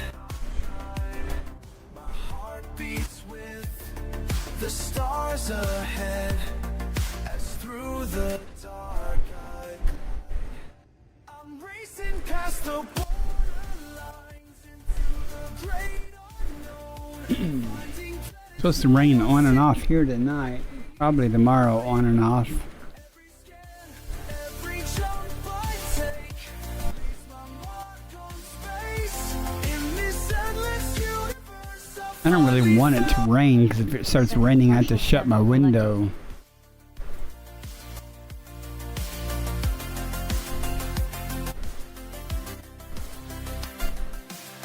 My heart beats with the stars ahead as through the dark I'm racing past the borderlines into the great unknown. Finding Supposed to rain on and off here tonight. Probably tomorrow on and off. every jump I take leaves my mark on space in this endless universe of I don't really want it to rain because if it starts raining, I have to shut my window.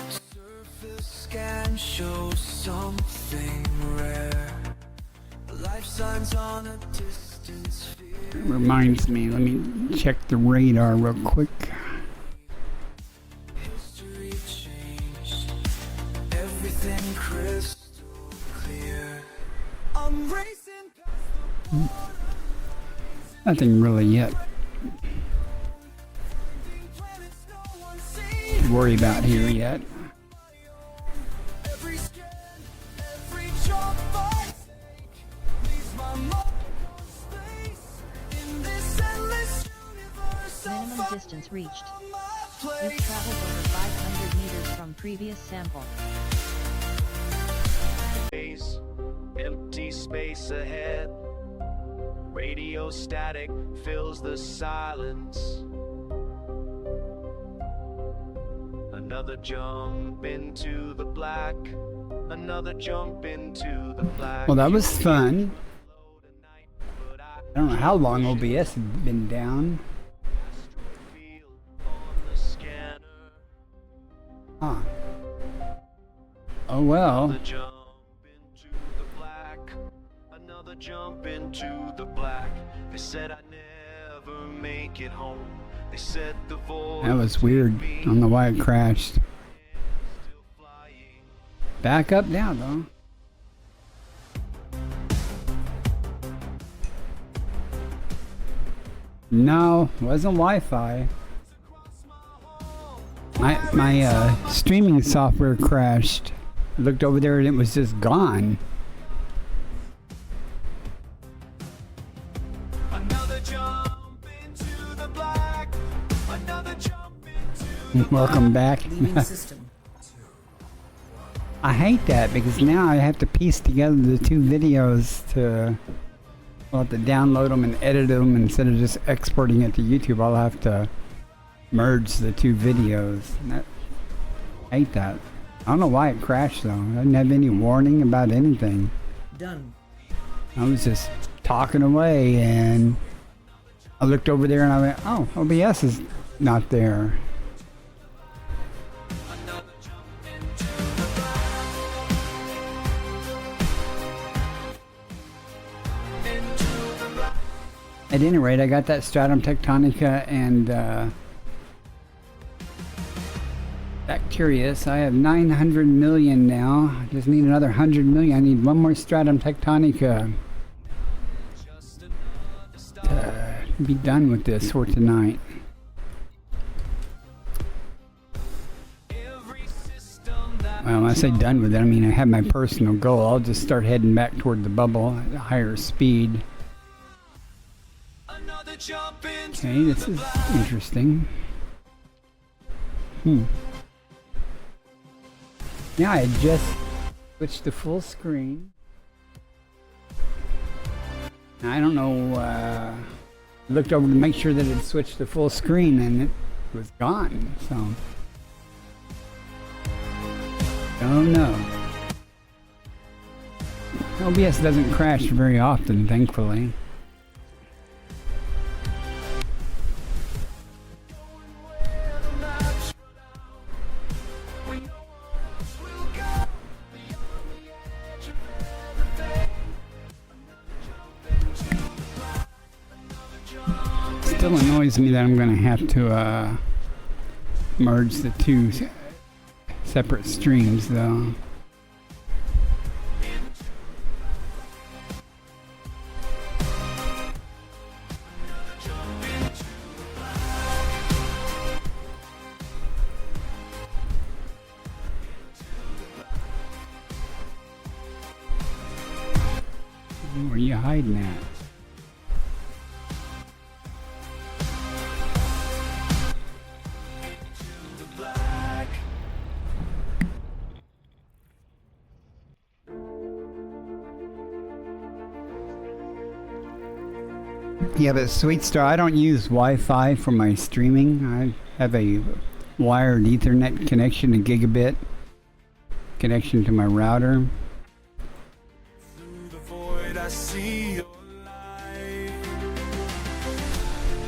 surface scan shows something rare. Life signs on a distance It field. reminds me, let me check the radar real quick. History changed. Everything crystal clear. I'm racing past Nothing really yet the planets no one's seen. to worry about here yet. Every scan, every jump I take leaves my mark on space in this endless universe. I'll Minimum find distance reached. my You've place. traveled over 500 meters from previous sample. Space, empty space ahead. Radio static fills the silence. Another jump into the black. Another jump into the black. Well, that was fun. I don't know how long OBS had been down. Huh. Oh well. Another jump into the black. Another jump into the black. They said I'd never make it home. They said the voice That was weird. I don't know why it crashed. still flying. Back up now though. No, wasn't Wi-Fi. My streaming software crashed. I looked over there and it was just gone. Another jump into the black. Another jump into Welcome back. Leaving system. I hate that because now I have to piece together the two videos to, I'll have to download them and edit them instead of just exporting it to YouTube. I'll have to merge the two videos. I hate that. I don't know why it crashed though. I didn't have any warning about anything. Done. I was just talking away and I looked over there and I went, oh, OBS is not there. At any rate, I got that Stratum Tectonica and Bacterius. I have 900 million now. I just need another 100 million. I need one more Stratum Tectonica to be done with this for tonight. Well, when I say done with it, I mean I have my personal goal. I'll just start heading back toward the bubble at a higher speed. Okay, this is interesting. Yeah, I just switched to full screen. I don't know, looked over to make sure that it switched to full screen and it was gone, so. Oh no. OBS doesn't crash very often, thankfully. Still annoys me that I'm going to have to merge the two separate streams, though. Where are you hiding at? Yeah, but Sweet Star, I don't use Wi-Fi for my streaming. I have a wired Ethernet connection, a gigabit connection to my router. Through the void, I see your light.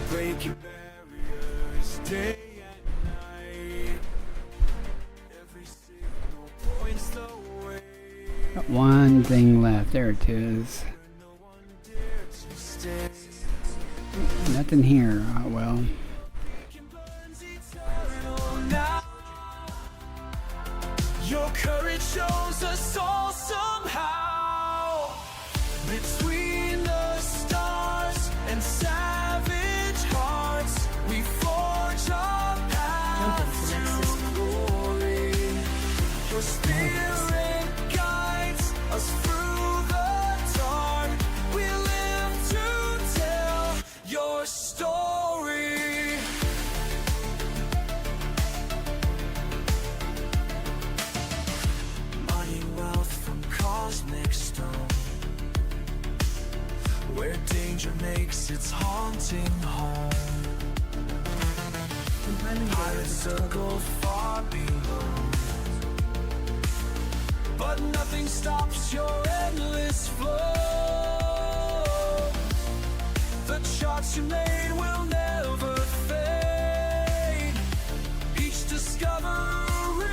Breaking barriers day and night. Every signal points the way. Got one thing left. There it is. No one dares to stay. Nothing here. Oh, well. Burns eternal now. Your courage shows us all somehow. Between the stars and savage hearts, we forge our path to glory. Your spirit guides us through the dark. We live to tell your story. Money, wealth from cosmic stone, where danger makes its haunting home. Pirates circle far below, but nothing stops your endless flow. The charts you made will never fade. Each discovery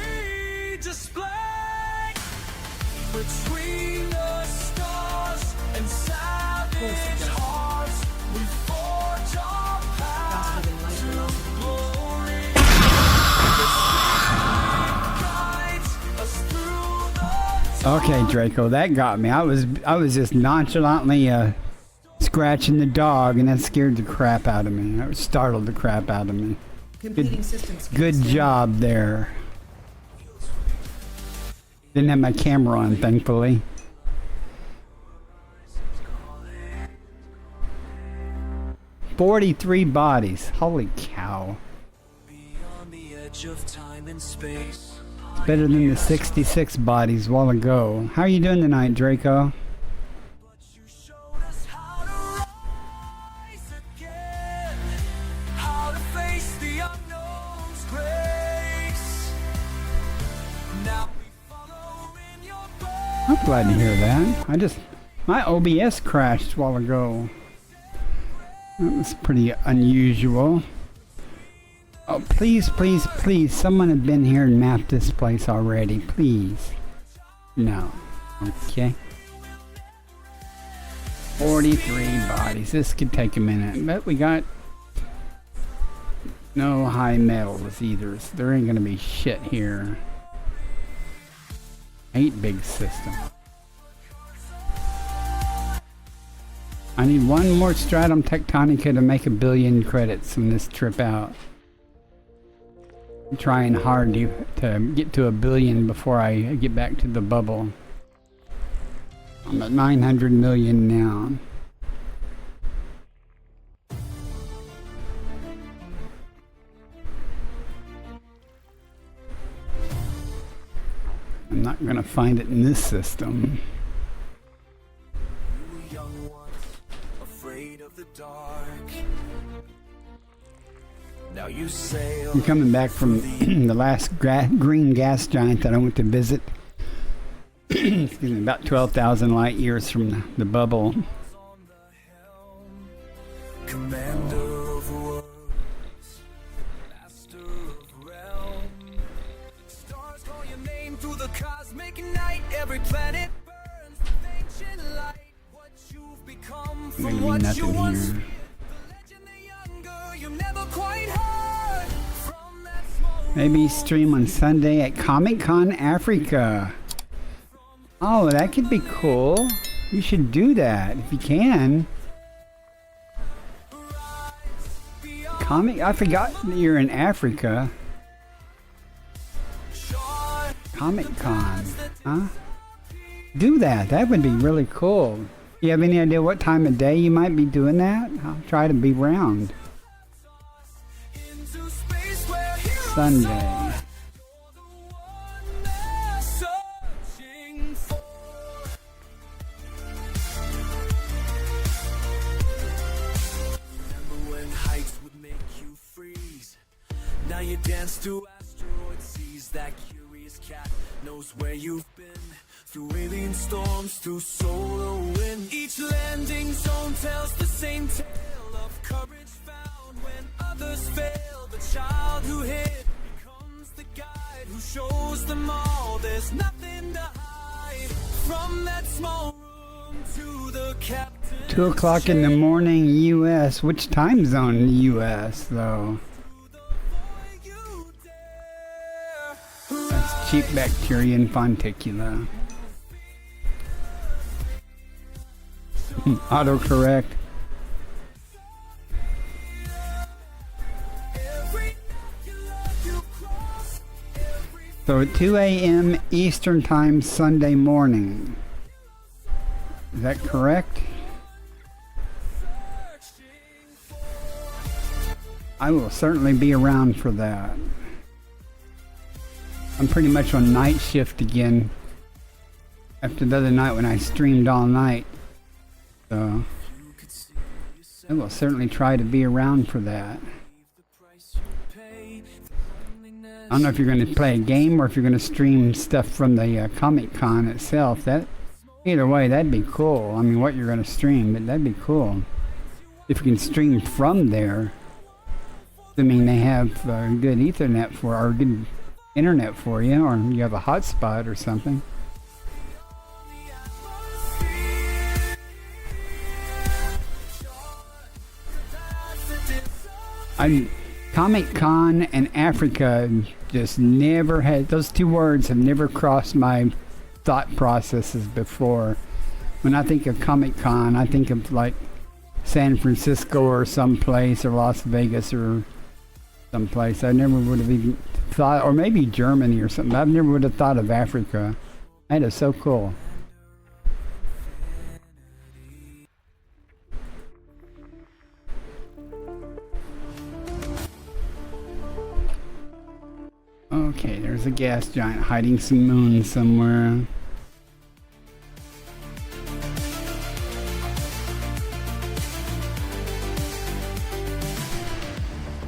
displayed between the stars and savage hearts. We forge our path to glory. The spirit guides us through the Okay, Draco, that got me. I was just nonchalantly scratching the dog, and that scared the crap out of me. That startled the crap out of me. Completing system scan. Good job there. Didn't have my camera on, thankfully. $43 bodies. Holy cow. beyond the edge of time and space. Better than the 66 bodies a while ago. How are you doing tonight, Draco? But you showed us how to rise again, how to face the unknown's grace. Now we follow in your I'm glad to hear that. My OBS crashed a while ago. That was pretty unusual. Oh, please, please, please. Someone had been here and mapped this place already. Please. No. Okay. 43 bodies. This could take a minute. But we got no high metals either. So there ain't gonna be shit here. 8 big system. I need one more stratum tectonica to make 1 billion credits from this trip out. I'm trying hard to get to 1 billion before I get back to the bubble. I'm at 900 million now. I'm not gonna find it in this system. young one, afraid of the dark. Now you sail. I'm coming back from the last green gas giant that I went to visit. excuse me, about 12,000 light years from the bubble. Commander of worlds, master of realms. Stars call your name through the cosmic night. Every planet burns with ancient light. What you've become from Maybe what you nothing once here. feared. The legend, the younger you never quite heard. From that small Maybe stream on Sunday at Comic-Con Africa. Oh, that could be cool. You should do that if you can. I forgot that you're in Africa. Comic-Con, huh? Do that. That would be really cool. You have any idea what time of day you might be doing that? I'll try to be around. into space where heroes Sunday. soar. You're the one they're searching for. Remember when heights would make you freeze? Now you dance to asteroid seas. That curious cat knows where you've been. Through alien storms, through solar wind. Each landing zone tells the same tale of courage found when others fail. The child who hid becomes the guide who shows them all. There's nothing to hide from that small room to the captain. 2 o'clock in the morning, U.S. Which time zone in the U.S. though? That's cheap bacteria and fonticula. Autocorrect. So at 2 a.m. Eastern Time Sunday morning. Is that correct? I will certainly be around for that. I'm pretty much on night shift again after the other night when I streamed all night. So I will certainly try to be around for that. I don't know if you're going to play a game or if you're going to stream stuff from the Comic-Con itself. That either way, that'd be cool. I mean, what you're going to stream, but that'd be cool. If you can stream from there, assuming they have good Ethernet for or good internet for you, or you have a hotspot or something. Comic-Con and Africa just never had, those two words have never crossed my thought processes before. When I think of Comic-Con, I think of like San Francisco or someplace, or Las Vegas or someplace. I never would have even thought, or maybe Germany or something. I never would have thought of Africa. That is so cool. Okay, there's a gas giant hiding some moons somewhere.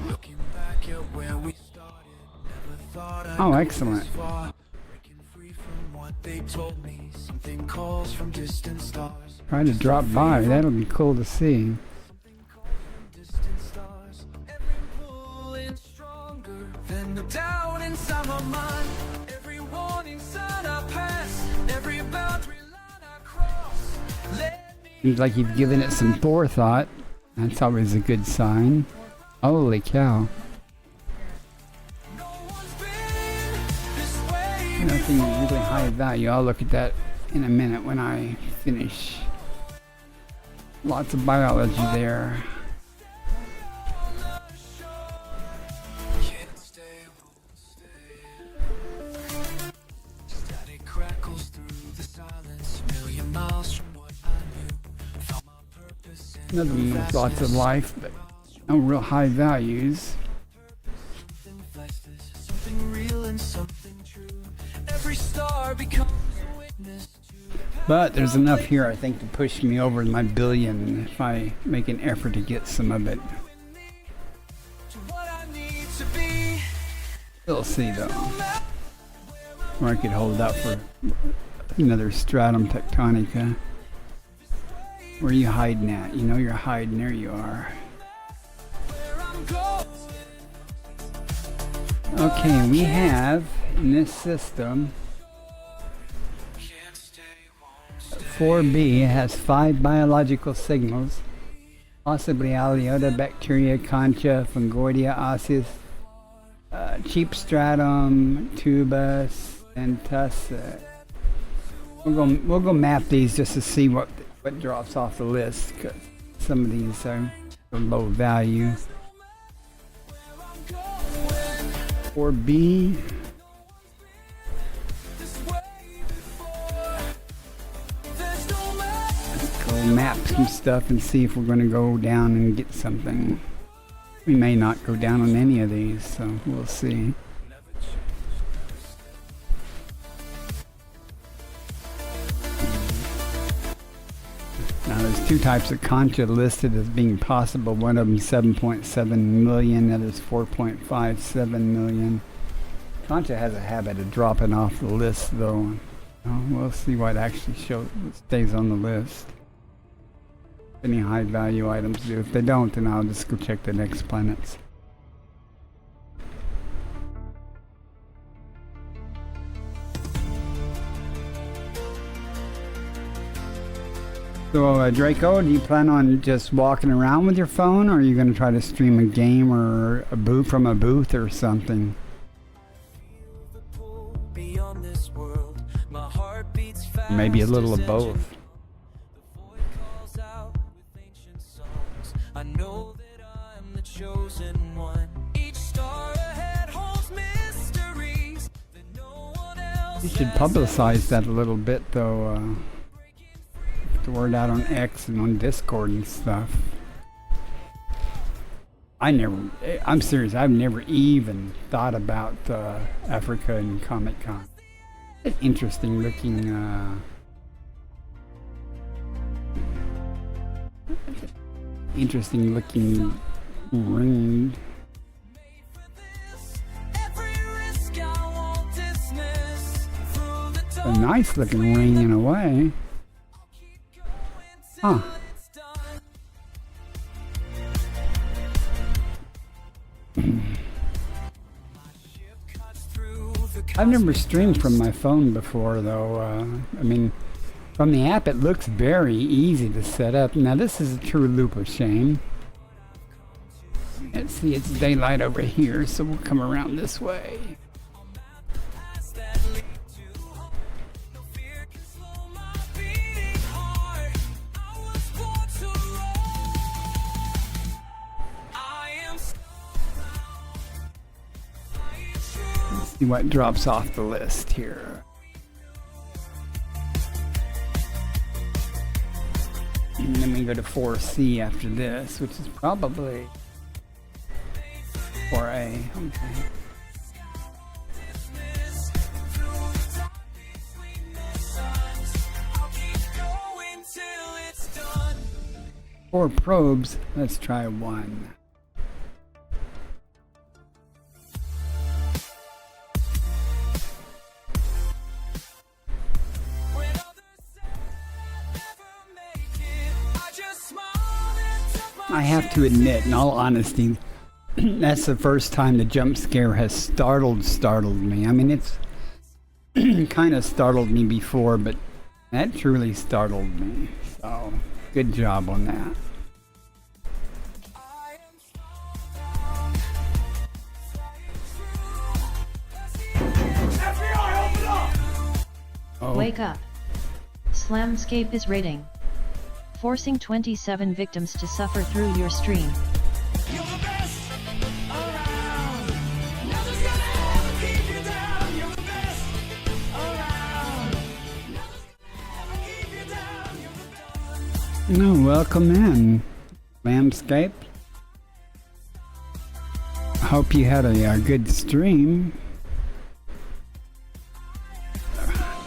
Looking back at where we started, never thought I'd Oh, go excellent. this far. Breaking free from what they told me. Something calls from distant stars. Try to drop by. That'll be cool to see. Something calls from distant stars. Every pulling stronger than the doubt inside my mind. Every warning sign I pass, every boundary line I cross. Let me Seems like you've given it some forethought. That's always a good sign. Holy cow. no one's been this way Nothing really high value. I'll look at that in a minute when I finish. Lots of biology there. Can't stay, won't stay. Static crackles through the silence. Million miles from what I knew. Found my purpose in Another one with lots of vastness. life, but no real high values. Something fleshless, something real and something true. Every star becomes a witness to the But there's enough here, I think, to push me over my billion if I make an effort to get some of it. to what I need to be. We'll see, though. Or I could hold out for Another stratum tectonica. Where are you hiding at? You know you're hiding. There you are. Okay, we have in this system 4B has 5 biological signals, possibly Aleota, bacteria, concha, fungoidia, osseous, cheap stratum, tubus, and tussock. We'll go map these just to see what drops off the list, because some of these are low value. 4B. Let's go map some stuff and see if we're going to go down and get something. We may not go down on any of these, so we'll see. Now there's 2 types of concha listed as being possible. One of them 7.7 million, the other's 4.57 million. Concha has a habit of dropping off the list though. We'll see what actually stays on the list. Any high value items do. If they don't, then I'll just go check the next planets. So Draco, do you plan on just walking around with your phone, or are you going to try to stream a game or a booth from a booth or something? Maybe a little of both. I know that I'm the chosen one. Each star ahead holds mysteries that no one else. You should publicize that a little bit, though. Get the word out on X and on Discord and stuff. I'm serious. I've never even thought about Africa and Comic Con. It's interesting looking. Interesting looking ring. A nice looking ring in a way. Huh. I've never streamed from my phone before though. I mean, from the app, it looks very easy to set up. Now, this is a true loop of shame. Let's see, it's daylight over here, so we'll come around this way. Let's see what drops off the list here. And then we go to 4C after this, which is probably 4A. Okay. Four probes. Let's try 1. I have to admit, in all honesty, that's the first time the jump scare has startled me. I mean, it's kind of startled me before, but that truly startled me. So, good job on that. Oh. Wake up. Slamscape is raiding. Forcing 27 victims to suffer through your stream. You're the best around. Nothing's gonna ever keep you down. You're the best around. Nothing's gonna ever keep you down. You're the best. No, welcome in, Landscape. I hope you had a good stream.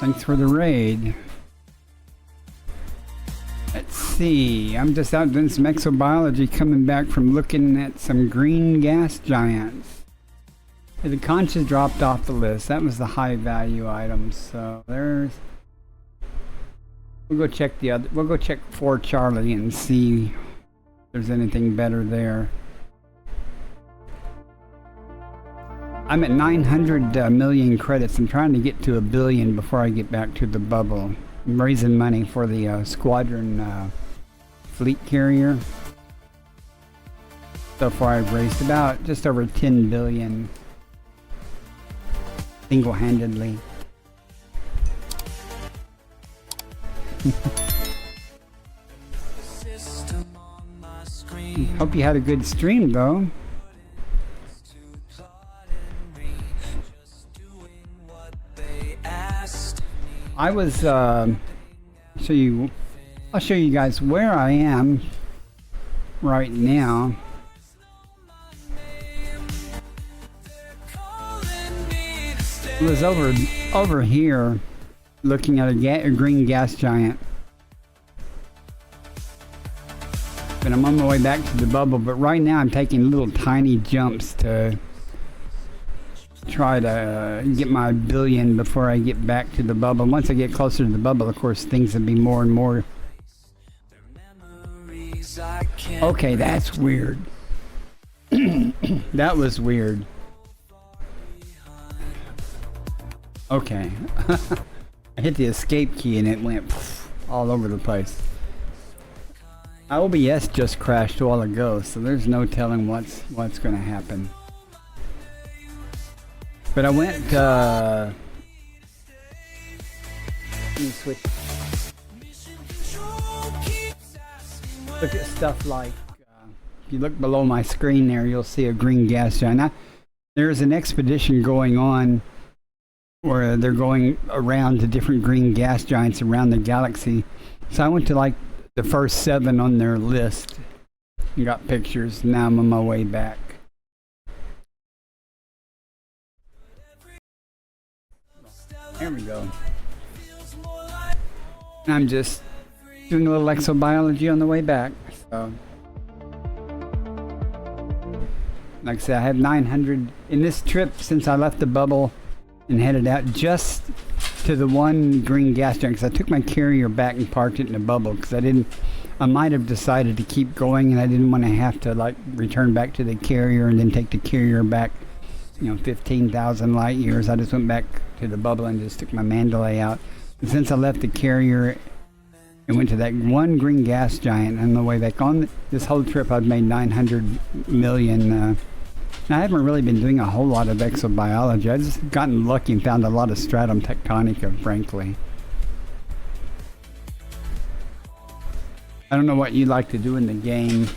Thanks for the raid. Let's see, I'm just out doing some exobiology, coming back from looking at some green gas giants. The conchas dropped off the list. That was the high value item. So there's We'll go check the other. We'll go check for Charlie and see if there's anything better there. I'm at 900 million credits. I'm trying to get to 1 billion before I get back to the bubble. I'm raising money for the squadron fleet carrier. So far I've raised about just over 10 billion single-handedly. Hope you had a good stream though. I was I'll show you guys where I am right now. I was over here looking at a green gas giant. But I'm on my way back to the bubble, but right now I'm taking little tiny jumps to try to get my 1 billion before I get back to the bubble. Once I get closer to the bubble, of course, things will be more and more. Okay, that's weird. That was weird. Okay. I hit the escape key and it went all over the place. OBS just crashed a while ago, so there's no telling what's going to happen. But I went, let me switch. Look at stuff like, if you look below my screen there, you'll see a green gas giant. There's an expedition going on where they're going around to different green gas giants around the galaxy. So I went to like the first 7 on their list and got pictures. Now I'm on my way back. There we go. And I'm just doing a little exobiology on the way back. So, like I said, I have 900 in this trip since I left the bubble and headed out just to the one green gas giant, because I took my carrier back and parked it in the bubble because I might have decided to keep going and I didn't want to have to like return back to the carrier and then take the carrier back, 15,000 light years. I just went back to the bubble and just took my Mandalay out. And since I left the carrier and went to that one green gas giant on the way back on this whole trip, I've made 900 million. I haven't really been doing a whole lot of exobiology. I've just gotten lucky and found a lot of stratum tectonica, frankly. I don't know what you like to do in the game,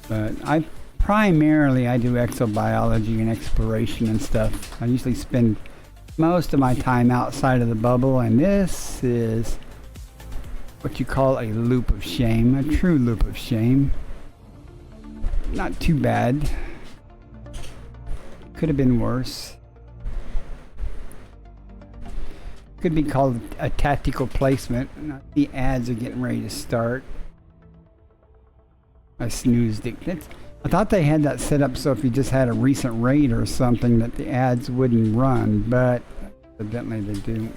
but primarily I do exobiology and exploration and stuff. I usually spend most of my time outside of the bubble, and this is what you call a loop of shame, a true loop of shame. Not too bad. Could have been worse. Could be called a tactical placement. The ads are getting ready to start. I snoozed it. I thought they had that set up so if you just had a recent raid or something that the ads wouldn't run, but evidently they do.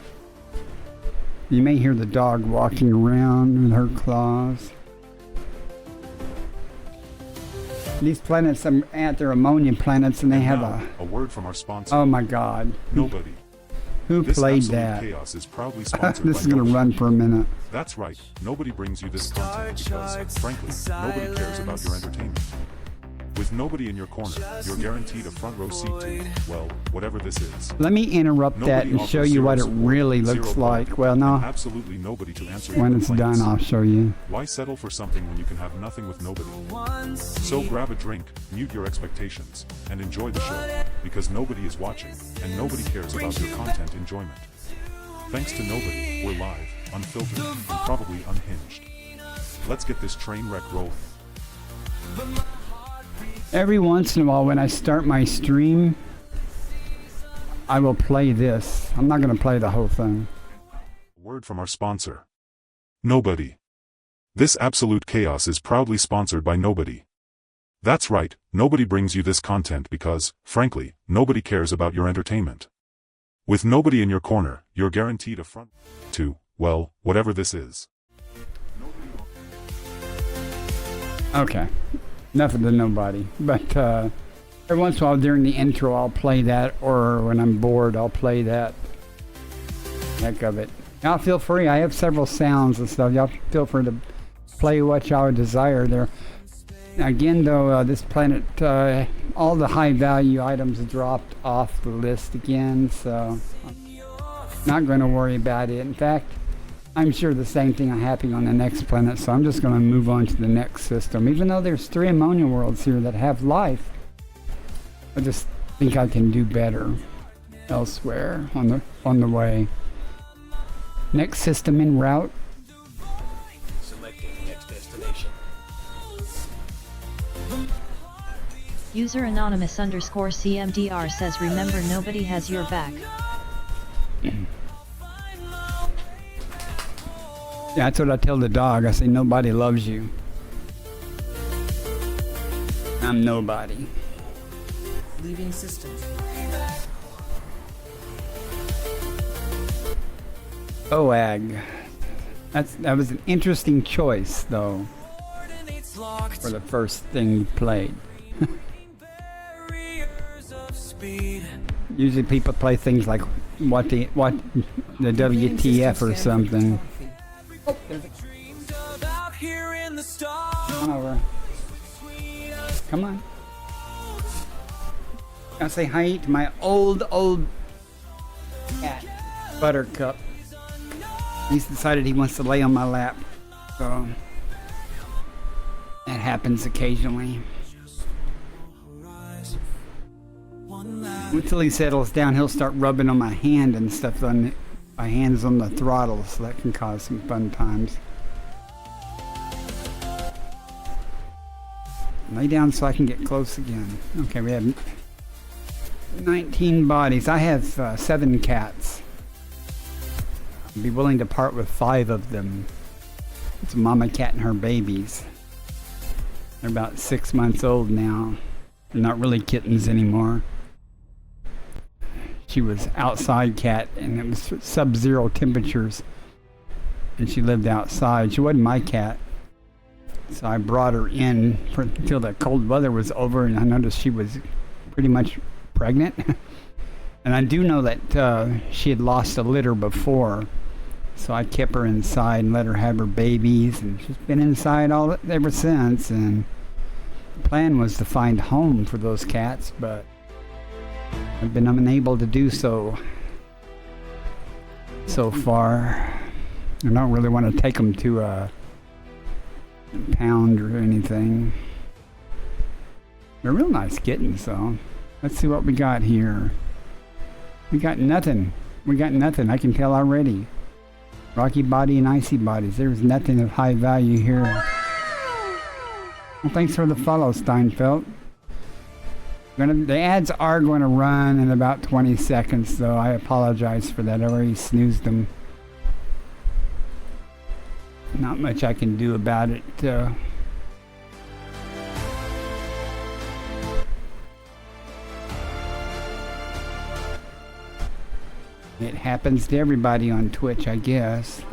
You may hear the dog walking around with her claws. These planets they're ammonia planets, and they have a word from our sponsor. Oh my God! Nobody. Who This played absolute that? chaos is proudly sponsored This by is gonna Nobody. run for a minute. That's right. Nobody brings you this content because, frankly, nobody cares about your entertainment. With nobody in your corner, you're guaranteed a front row seat to, well, whatever this is. Let me interrupt that Nobody and show offers you what it zero support, really zero looks quality, like. Well, and no. absolutely nobody to answer your When it's complaints. done, I'll show you. Why settle for something when you can have nothing with nobody? So grab a drink, mute your expectations, and enjoy the show, because nobody is watching, and nobody cares about your content enjoyment. Thanks to Nobody, we're live, unfiltered, and probably unhinged. Let's get this train wreck rolling. Every once in a while when I start my stream, I will play this. I'm not going to play the whole thing. Word from our sponsor. Nobody. This absolute chaos is proudly sponsored by Nobody. That's right, nobody brings you this content because, frankly, nobody cares about your entertainment. With nobody in your corner, you're guaranteed a front to, well, whatever this is. Okay. Enough of the nobody. But every once in a while during the intro, I'll play that, or when I'm bored, I'll play that. Heck of it. Y'all feel free. I have several sounds and stuff. Y'all feel free to play what y'all desire there. Again, though, this planet, all the high value items dropped off the list again, so I'm not going to worry about it. In fact, I'm sure the same thing will happen on the next planet, so I'm just going to move on to the next system. Even though there's 3 ammonia worlds here that have life, I just think I can do better elsewhere on the way. Next system en route. Selecting next destination. User anonymous _CMDR says remember nobody has your back. Yeah, that's what I tell the dog. I say nobody loves you. I'm nobody. Leaving system. OAG. That was an interesting choice, though, for the first thing you played. Usually people play things like what the WTF or something. Come on over. Come on. I'll say hi to my old cat, Buttercup. He's decided he wants to lay on my lap, so that happens occasionally. Until he settles down, he'll start rubbing on my hand and stuff. My hand's on the throttle, so that can cause some fun times. Lay down so I can get close again. Okay, we have 19 bodies. I have 7 cats. I'd be willing to part with 5 of them. It's a mama cat and her babies. They're about 6 months old now. They're not really kittens anymore. She was outside cat, and it was sub-zero temperatures, and she lived outside. She wasn't my cat, so I brought her in until the cold weather was over, and I noticed she was pretty much pregnant. And I do know that she had lost a litter before, so I kept her inside and let her have her babies, and she's been inside ever since. And the plan was to find a home for those cats, but I've been unable to do so far. I don't really want to take them to a pound or anything. They're real nice kittens, so let's see what we got here. We got nothing. I can tell already. Rocky body and icy bodies. There's nothing of high value here. Well, thanks for the follow, Steinfeld. The ads are going to run in about 20 seconds, so I apologize for that. I already snoozed them. Not much I can do about it. It happens to everybody on Twitch, I guess.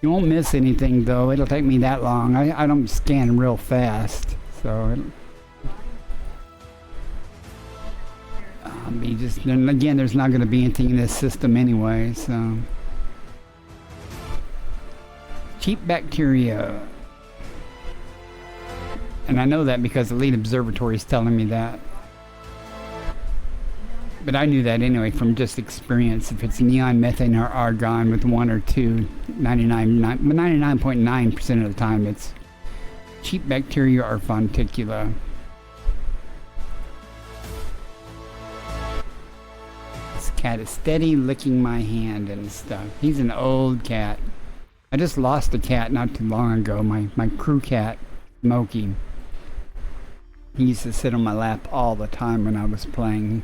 You won't miss anything, though. It'll take me that long. I don't scan real fast. So I'll be just, and again, there's not going to be anything in this system anyway, so. Cheap bacteria. And I know that because the lead observatory is telling me that. But I knew that anyway from just experience. If it's neon, methane, or argon with 1 or 2, 99.9% of the time it's cheap bacteria or fonticula. This cat is steady licking my hand and stuff. He's an old cat. I just lost a cat not too long ago. My crew cat, Smokey. He used to sit on my lap all the time when I was playing.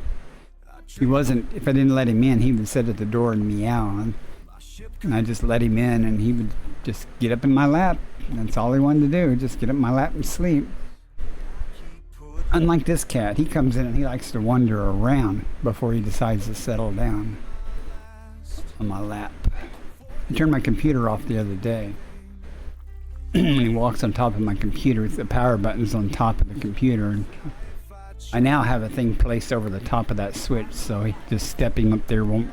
He wasn't, if I didn't let him in, he would sit at the door and meow. And I just let him in, and he would just get up in my lap. That's all he wanted to do, just get up in my lap and sleep. Unlike this cat, he comes in and he likes to wander around before he decides to settle down. on my lap. I turned my computer off the other day. When he walks on top of my computer, the power button's on top of the computer. And I now have a thing placed over the top of that switch, so just stepping up there won't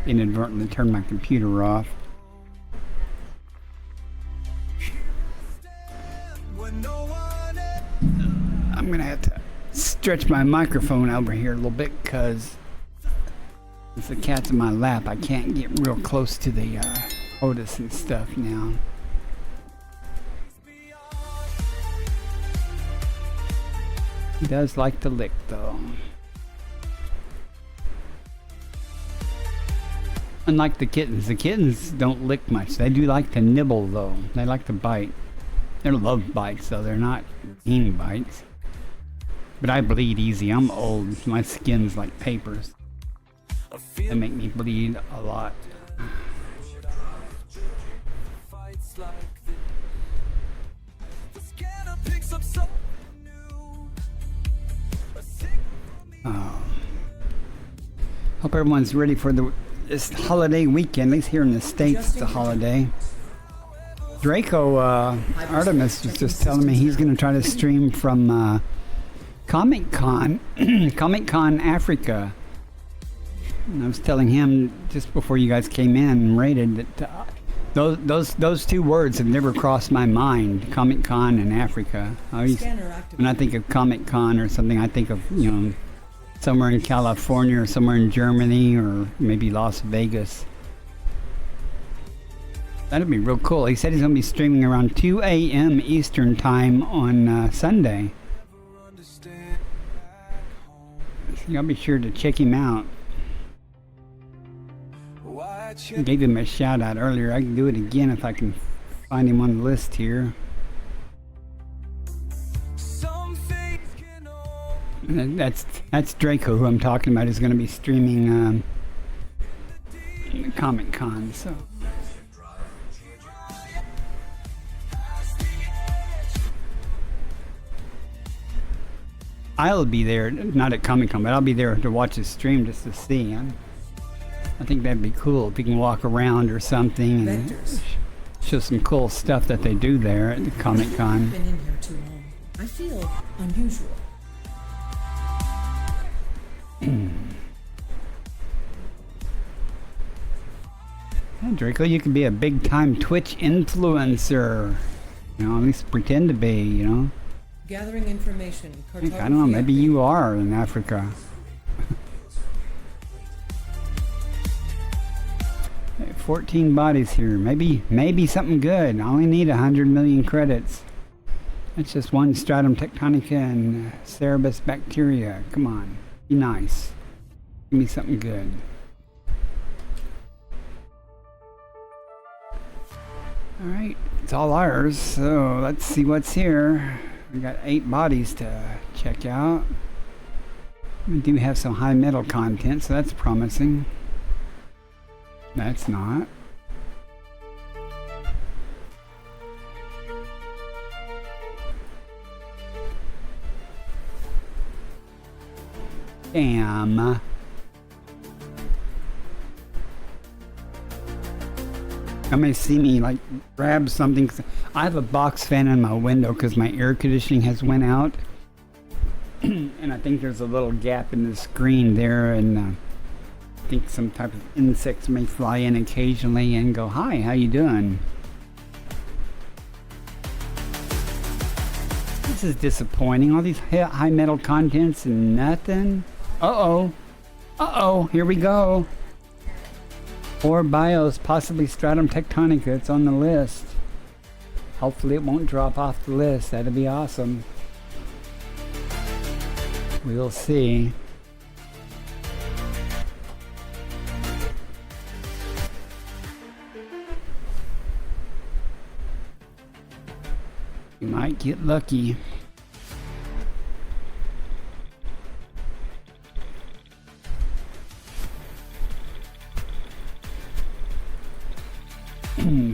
inadvertently turn my computer off. I'm gonna have to stretch my microphone over here a little bit because if the cat's in my lap, I can't get real close to the HOTAS and stuff now. He does like to lick though. Unlike the kittens don't lick much. They do like to nibble though. They like to bite. They love bites though. They're not mean bites. But I bleed easy. I'm old. My skin's like papers. They make me bleed a lot. Hope everyone's ready for this holiday weekend. At least here in the States, it's a holiday. Draco Artemis was just telling me he's going to try to stream from Comic Con, Comic Con Africa. And I was telling him just before you guys came in and rated that those two words have never crossed my mind. Comic Con and Africa. When I think of Comic Con or something, I think of somewhere in California or somewhere in Germany or maybe Las Vegas. That'd be real cool. He said he's going to be streaming around 2 a.m. Eastern Time on Sunday. So I'll be sure to check him out. I gave him a shout out earlier. I can do it again if I can find him on the list here. That's Draco, who I'm talking about, is going to be streaming Comic Con. So I'll be there, not at Comic Con, but I'll be there to watch his stream just to see. I think that'd be cool if you can walk around or something and show some cool stuff that they do there at the Comic Con. I've been in here too long. I feel unusual. Yeah, Draco, you could be a big time Twitch influencer. At least pretend to be, Gathering information. I don't know, maybe you are in Africa. 14 bodies here. Maybe something good. I only need 100 million credits. That's just one stratum tectonica and Cerebus bacteria. Come on. Be nice. Give me something good. Alright, it's all ours. So let's see what's here. We got 8 bodies to check out. We do have some high metal content, so that's promising. That's not. Damn. You may see me like grab something. I have a box fan in my window because my air conditioning has went out. And I think there's a little gap in the screen there, and I think some type of insects may fly in occasionally and go, "Hi, how you doing?" This is disappointing. All these high metal contents and nothing. Uh-oh, here we go. 4 bios, possibly stratum tectonica. It's on the list. Hopefully it won't drop off the list. That'd be awesome. We'll see. You might get lucky.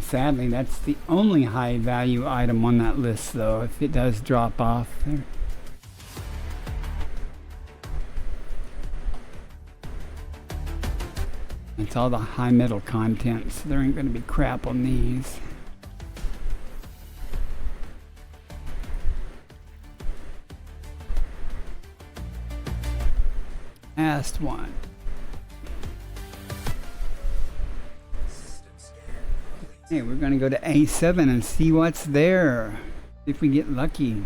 Sadly, that's the only high value item on that list, though, if it does drop off there. It's all the high metal content, so there ain't going to be crap on these. Last one. Hey, we're going to go to A7 and see what's there. See if we get lucky.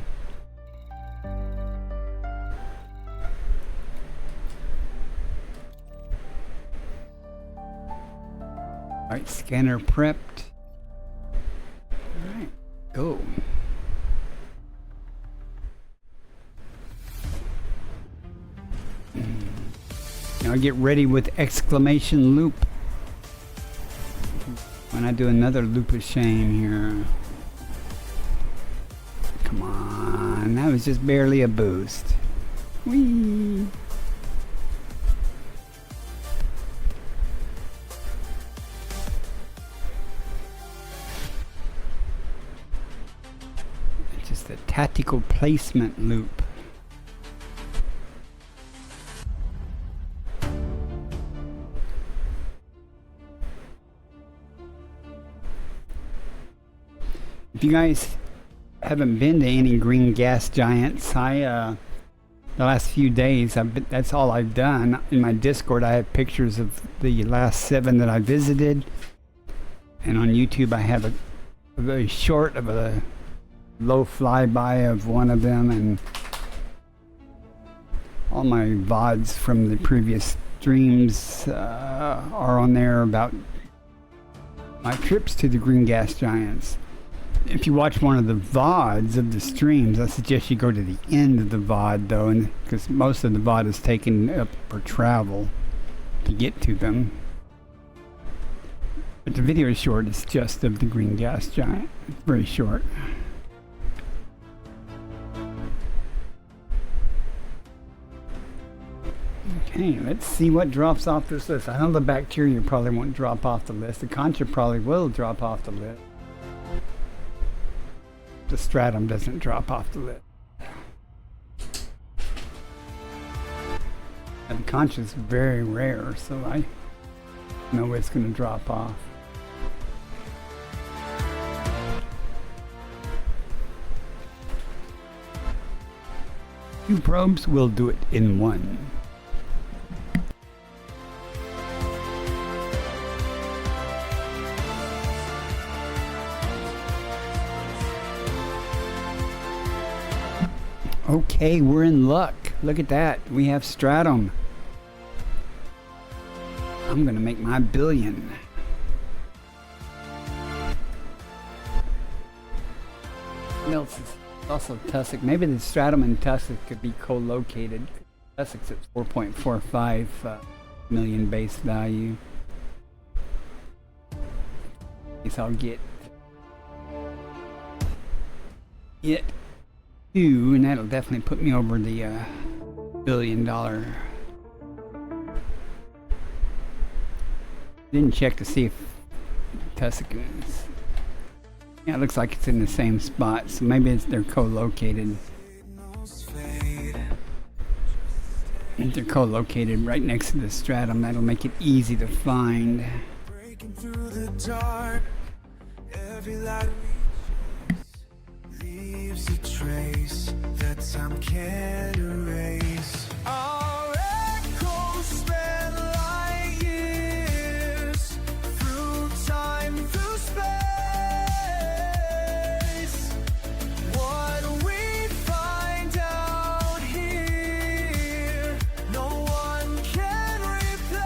Alright, scanner prepped. Alright, go. Now get ready with exclamation loop. When I do another loop of shame here. Come on, that was just barely a boost. Whee! It's just a tactical placement loop. If you guys haven't been to any green gas giants, the last few days, that's all I've done. In my Discord, I have pictures of the last 7 that I visited. And on YouTube, I have a very short of a low flyby of one of them. And all my VODs from the previous streams are on there about my trips to the green gas giants. If you watch one of the VODs of the streams, I suggest you go to the end of the VOD though, and because most of the VOD is taken up for travel to get to them. But the video is short, it's just of the green gas giant. It's very short. Okay, let's see what drops off this list. I know the bacteria probably won't drop off the list. The concha probably will drop off the list. The stratum doesn't drop off the list. And the concha is very rare, so I know it's going to drop off. Two probes will do it in one. Okay, we're in luck. Look at that. We have stratum. I'm gonna make my billion. What else is also tussock? Maybe the stratum and tussock could be co-located. Tussock's at 4.45 million base value. Guess I'll get it. And that'll definitely put me over the $1 billion. Didn't check to see if tussock is. Yeah, it looks like it's in the same spot, so maybe they're co-located. If they're co-located right next to the stratum, that'll make it easy to find. Breaking through the dark, every light leaves a trace that time can't erase. Our echoes spread like years through time, through space. What we find out here, no one can replace.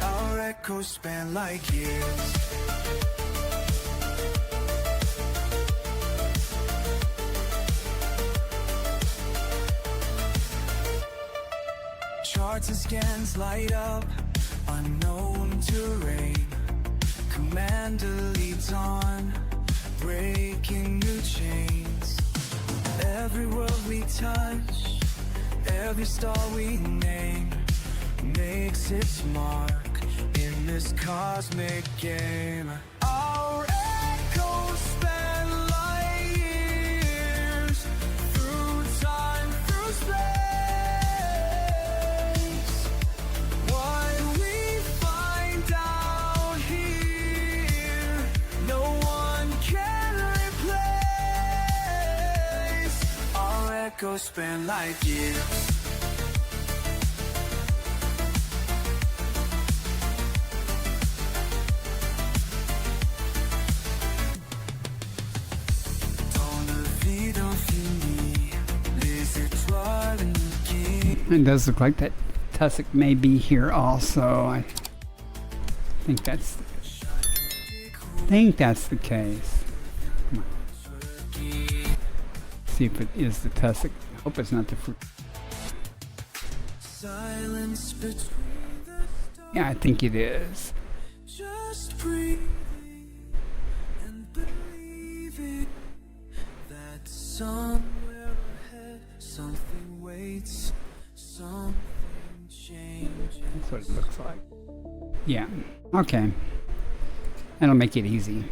Our echoes span like years. Charts and scans light up unknown terrain. Commander leads on, breaking new chains. Every world we touch, every star we name, makes its mark in this cosmic game. Our echoes span light years through time, through space. spend like years. It does look like that tussock may be here also. I think that's the case. Come on. See if it is the tussock. Hope it's not the fruit. Yeah, I think it is. Just breathing and believing that somewhere ahead something waits, something changes. That's what it looks like. Yeah. Okay. That'll make it easy.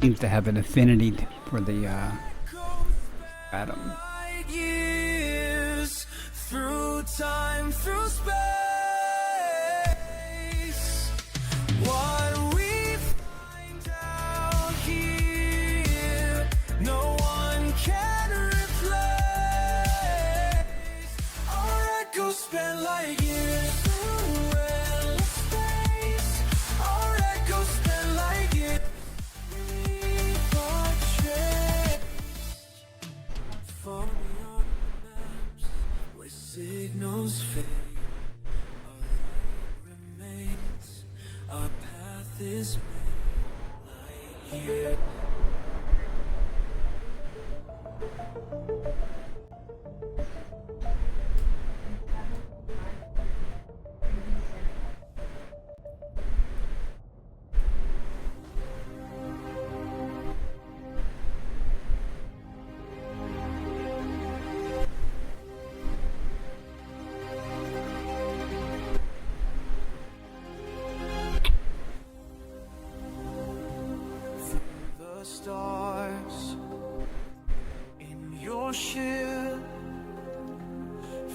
Seems to have an affinity for the atom. Years through time, through space. What we find out here, no one can replace. Alright, go spend like years through endless space. Alright, go spend like years. Leave our trace. Falling on maps where signals fade. Our light remains. Our path is made like years. The stars in your ship,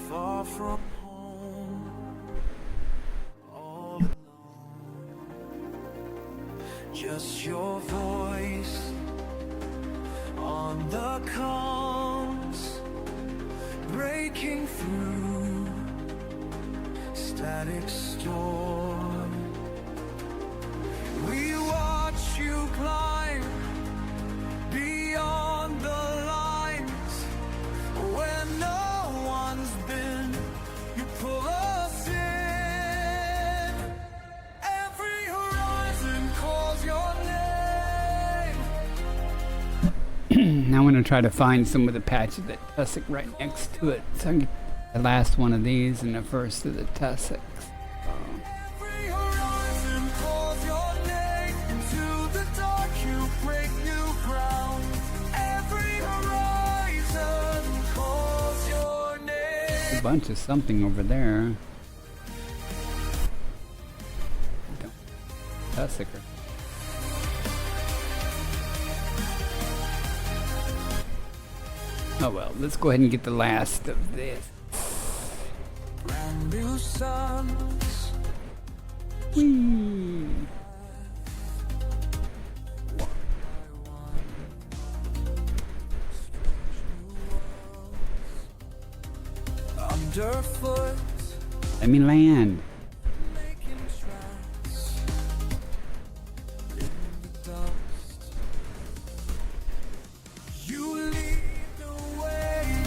far from home, all alone. Just your voice on the comms, breaking through static storm. We watch you climb beyond the lines where no one's been. You pull us in. Every horizon calls your name. Now I'm going to try to find some of the patch of that tussock right next to it. So I can get the last one of these and the first of the tussocks. Every horizon calls your name. Into the dark you break new ground. Every horizon calls your name. A bunch of something over there. Tussocker. Oh well, let's go ahead and get the last of this. Brand new suns. Whee! Underfoot, Let me land. making tracks in the dust. You lead the way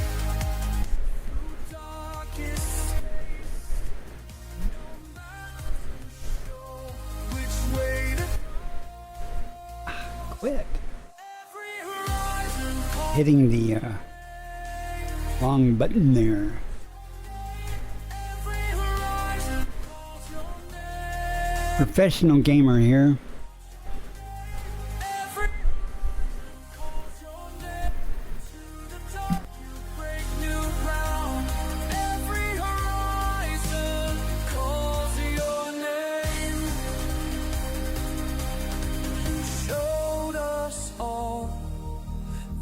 through darkest space. No matter which way to Quit. every horizon calls Hitting the wrong button there. every horizon calls your name. Professional gamer here. Every calls your name. To the top you break new ground. Every horizon calls your name. You showed us all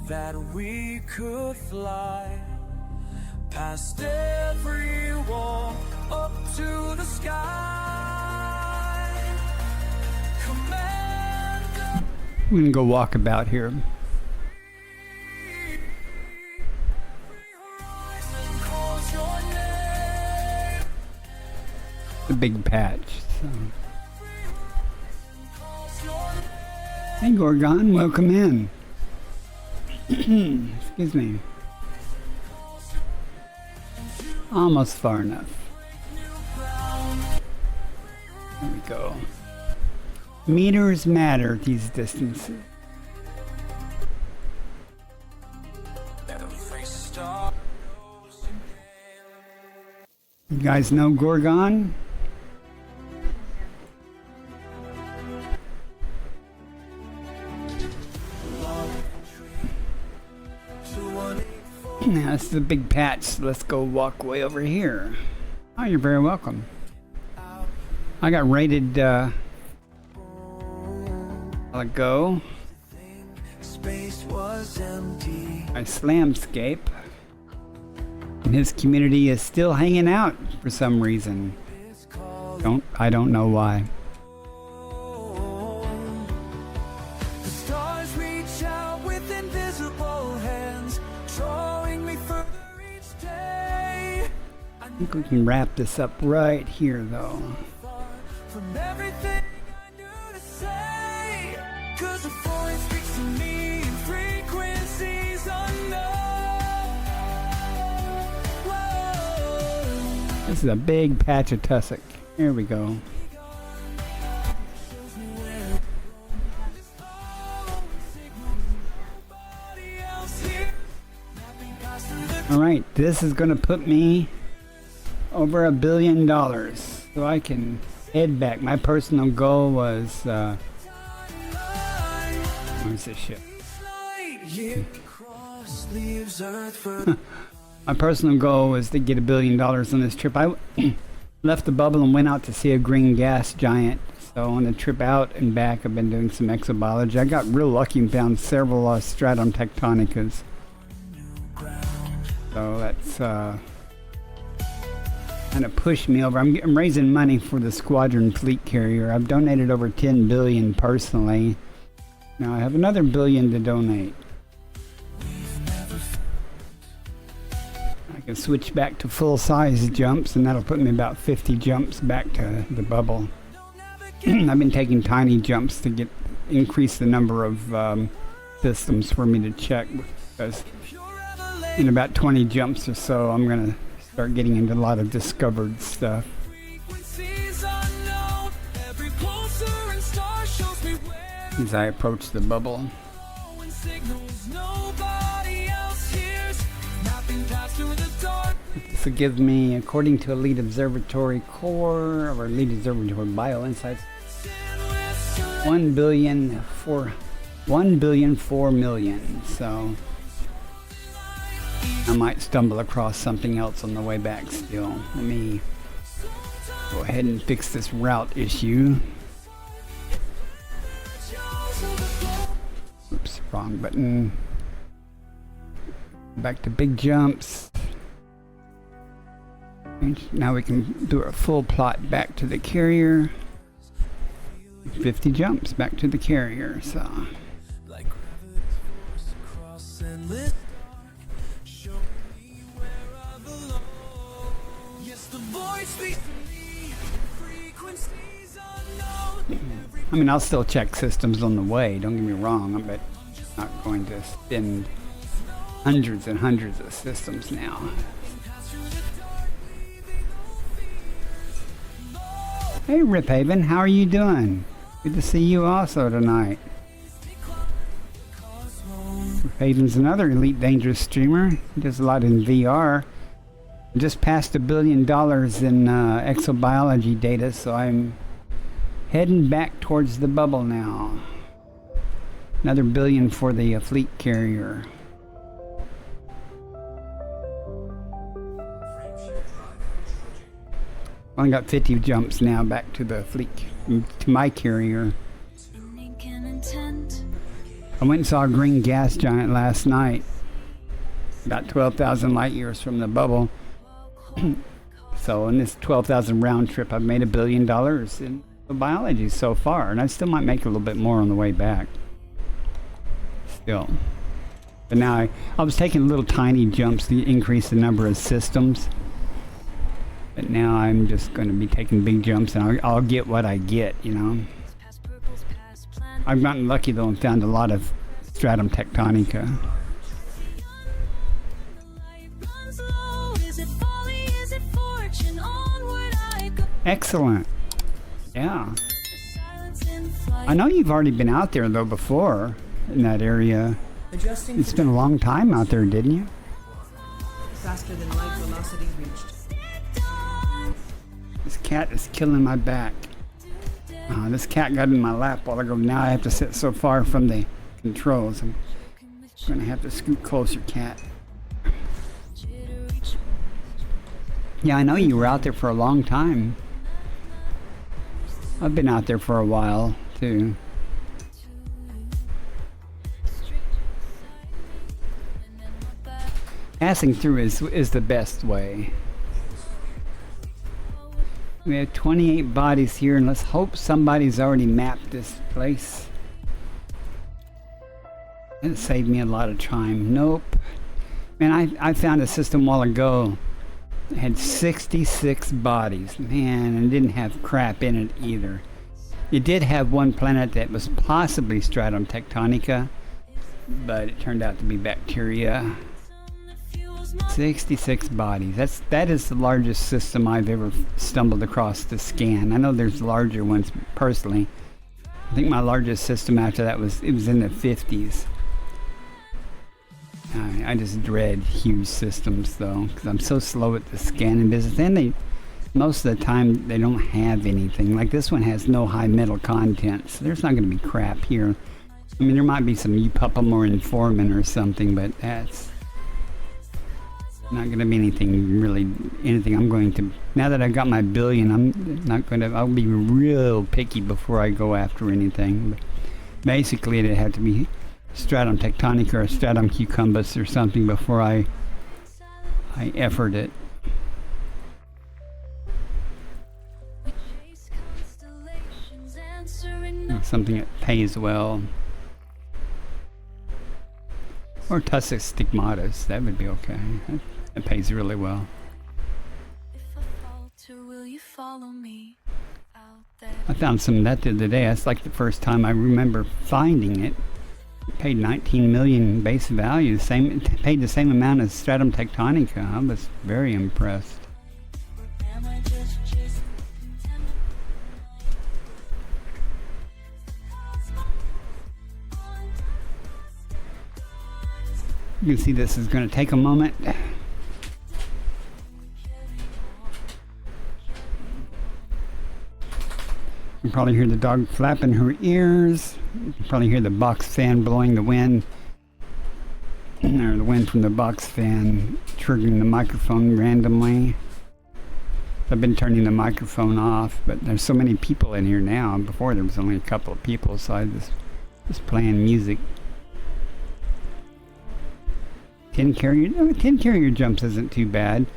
that we could fly past every wall up to the sky. Commander, We're gonna go walk about here. the big patch. So. Hey Gorgon, welcome in. Excuse me. Almost far enough. There we go. Meters matter these distances. You guys know Gorgon? Now this is a big patch, so let's go walk way over here. Oh, you're very welcome. I got raided a while ago by Slamscape. And his community is still hanging out for some reason. I don't know why. The stars reach out with invisible hands, drawing me further each day. I think we can wrap this up right here, though. From everything I knew to say, 'cause the voice speaks to me in frequencies unknown. Whoa. This is a big patch of tussock. Here we go. Alright, this is going to put me over $1 billion. So I can head back. My personal goal was... where's this ship? My personal goal was to get $1 billion on this trip. I left the bubble and went out to see a green gas giant. So on the trip out and back, I've been doing some exobiology. I got real lucky and found several stratum tectonicas. So that's kind of pushed me over. I'm raising money for the squadron fleet carrier. I've donated over $10 billion personally. Now I have another $1 billion to donate. I can switch back to full-size jumps, and that'll put me about 50 jumps back to the bubble. I've been taking tiny jumps to increase the number of systems for me to check, because in about 20 jumps or so, I'm going to start getting into a lot of discovered stuff. As I approach the bubble. This will give me, according to Elite Observatory Core, or Elite Observatory Bio Insights, 1 billion 4 million. So I might stumble across something else on the way back still. Let me go ahead and fix this route issue. Oops, wrong button. Back to big jumps. Now we can do a full plot back to the carrier. 50 jumps back to the carrier, so. I mean, I'll still check systems on the way, don't get me wrong, but I'm not going to spend hundreds and hundreds of systems now. Hey Rip Haven, how are you doing? Good to see you also tonight. Rip Haven's another Elite Dangerous streamer. He does a lot in VR. Just passed $1 billion in exobiology data, so I'm heading back towards the bubble now. Another $1 billion for the fleet carrier. I only got 50 jumps now back to the fleet, to my carrier. I went and saw a green gas giant last night, about 12,000 light years from the bubble. So in this 12,000 round trip, I've made $1 billion in biology so far, and I still might make a little bit more on the way back. Still. But now I was taking little tiny jumps to increase the number of systems. But now I'm just going to be taking big jumps, and I'll get what I get, you know. I've gotten lucky though and found a lot of stratum tectonica. Excellent. Yeah. I know you've already been out there though before in that area. Adjusting It's been a long time out there, didn't you? faster than light velocity reached. This cat is killing my back. This cat got in my lap while ago. Now I have to sit so far from the controls. I'm going to have to scoot closer, cat. Yeah, I know you were out there for a long time. I've been out there for a while, too. Passing through is the best way. We have 28 bodies here, and let's hope somebody's already mapped this place. It saved me a lot of time. Nope. Man, I found a system a while ago that had 66 bodies. Man, and didn't have crap in it either. It did have one planet that was possibly stratum tectonica, but it turned out to be bacteria. 66 bodies. That is the largest system I've ever stumbled across to scan. I know there's larger ones personally. I think my largest system after that was in the 50s. I just dread huge systems though, because I'm so slow at the scanning business. And most of the time they don't have anything. Like this one has no high metal content, so there's not going to be crap here. I mean, there might be some Upupum or Informin or something, but that's not going to be anything I'm going to, now that I've got my billion, I'll be real picky before I go after anything. But basically it'd have to be stratum tectonica or stratum cucumbus or something before I effort it. Something that pays well. Or Tussock stigmatus, that would be okay. That pays really well. I found some of that the other day. That's like the first time I remember finding it. It paid 19 million base value. It paid the same amount as stratum tectonica. I was very impressed. You can see this is going to take a moment. You can probably hear the dog flapping her ears. You can probably hear the box fan blowing the wind. Or the wind from the box fan triggering the microphone randomly. I've been turning the microphone off, but there's so many people in here now. Before there was only a couple of people, so I was playing music. 10 carrier jumps isn't too bad.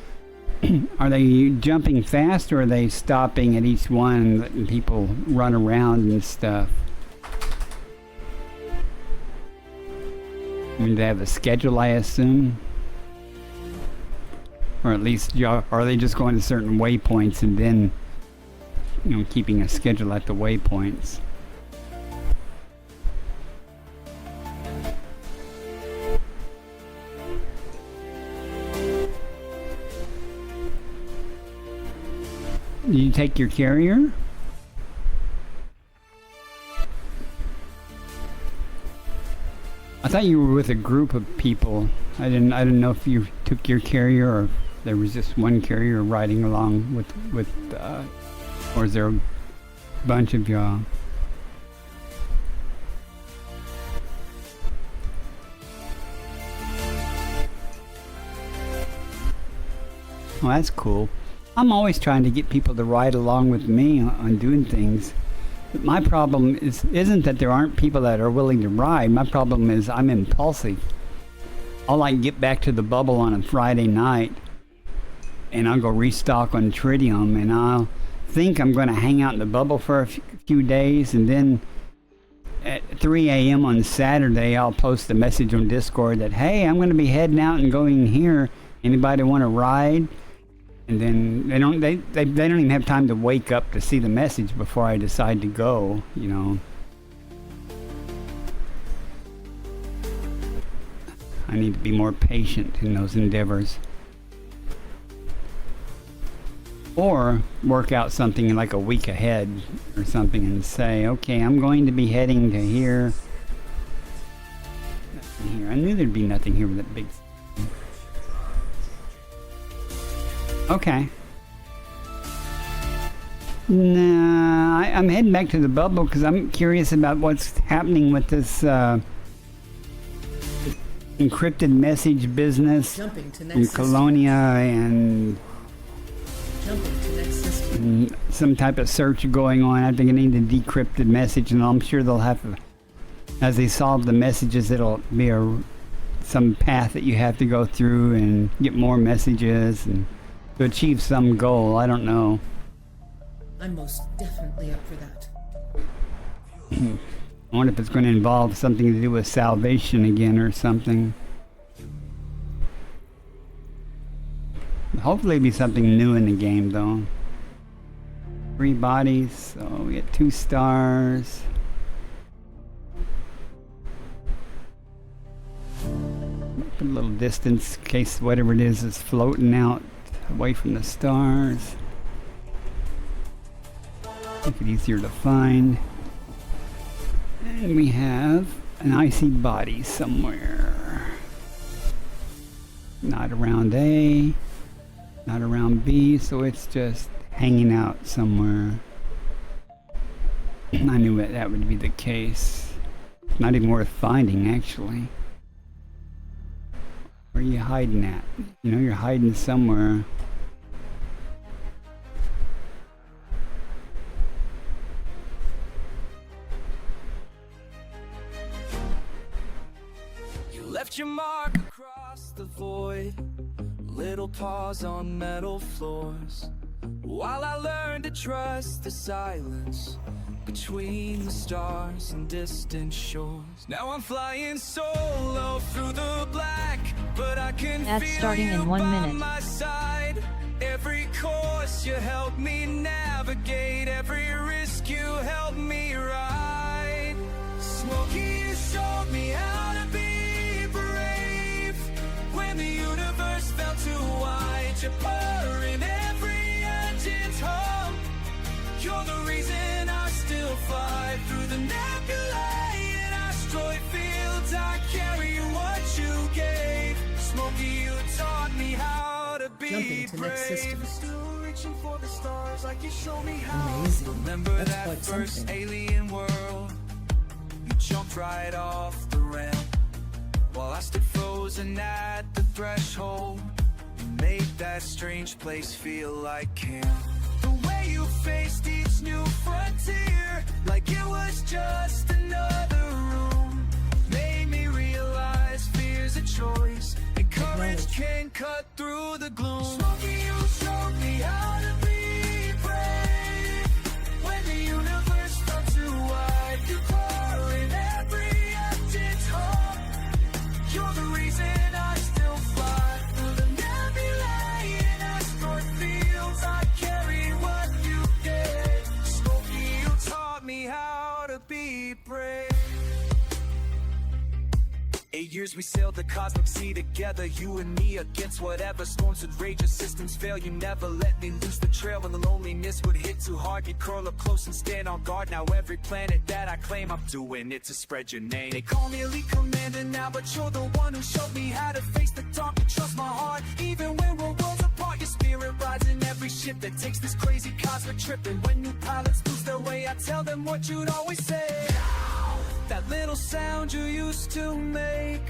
Are they jumping fast, or are they stopping at each one and letting people run around and stuff? I mean, they have a schedule, I assume? Or at least, are they just going to certain waypoints and then, keeping a schedule at the waypoints? Did you take your carrier? I thought you were with a group of people. I didn't know if you took your carrier or if there was just one carrier riding along with or is there a bunch of y'all? Well, that's cool. I'm always trying to get people to ride along with me on doing things. But my problem isn't that there aren't people that are willing to ride. My problem is I'm impulsive. I'll get back to the bubble on a Friday night, and I'll go restock on Tritium, and I'll think I'm going to hang out in the bubble for a few days, and then at 3 a.m. on Saturday I'll post a message on Discord that, hey, I'm going to be heading out and going here. Anybody want to ride? And then they don't even have time to wake up to see the message before I decide to go, you know. I need to be more patient in those endeavors. Or work out something like a week ahead or something and say, okay, I'm going to be heading to here. Nothing here. I knew there'd be nothing here with that big. Okay. Nah, I'm heading back to the bubble because I'm curious about what's happening with this encrypted message business Jumping to in next system. Colonia and Jumping to next system. some type of search going on. I think I need a decrypted message, and I'm sure they'll have to, as they solve the messages, it'll be some path that you have to go through and get more messages and to achieve some goal. I don't know. I'm most definitely up for that. I wonder if it's going to involve something to do with salvation again or something. Hopefully it'll be something new in the game though. 3 bodies, so we get 2 stars. Put a little distance in case whatever it is floating out away from the stars. Make it easier to find. And we have an icy body somewhere. Not around A, not around B, so it's just hanging out somewhere. I knew that would be the case. Not even worth finding, actually. Where are you hiding at? You know, you're hiding somewhere. You left your mark across the void, little paws on metal floors, while I learned to trust the silence between the stars and distant shores. Now I'm flying solo through the black, but I can That's feel starting you in 1 by minute. my side. Every course you help me navigate, every risk you help me ride. Smokey, you showed me how to be brave. When the universe felt too wide, you pour in every engine's hum. You're the reason I still fly through the nebulae and asteroid fields. I carry what you gave. Smokey, you taught me how to be Jumping to next brave. system. Still reaching for the stars like you showed me how. Amazing. Remember That's that quite first something. alien world? You jumped right off the ramp while I stood frozen at the threshold. You made that strange place feel like camp. The way you faced each new frontier, like it was just another room, made me realize fear's a choice, and courage can cut through the gloom. Smokey, you showed me how to be brave. When the universe felt too wide, you pour in every engine's hum. You're the reason I still fly through the nebulae and asteroid fields. I carry what you gave. Smokey, you taught me how to be brave. 8 years we sailed the cosmic sea together, you and me, against whatever storms would rage or systems fail. You never let me lose the trail when the loneliness would hit too hard. You'd curl up close and stand on guard. Now every planet that I claim, I'm doing it to spread your name. They call me elite commander now, but you're the one who showed me how to face the dark and trust my heart. Even when we're worlds apart, your spirit rides in every ship that takes this crazy cosmic trip. And when new pilots lose their way, I tell them what you'd always say. That little sound you used to make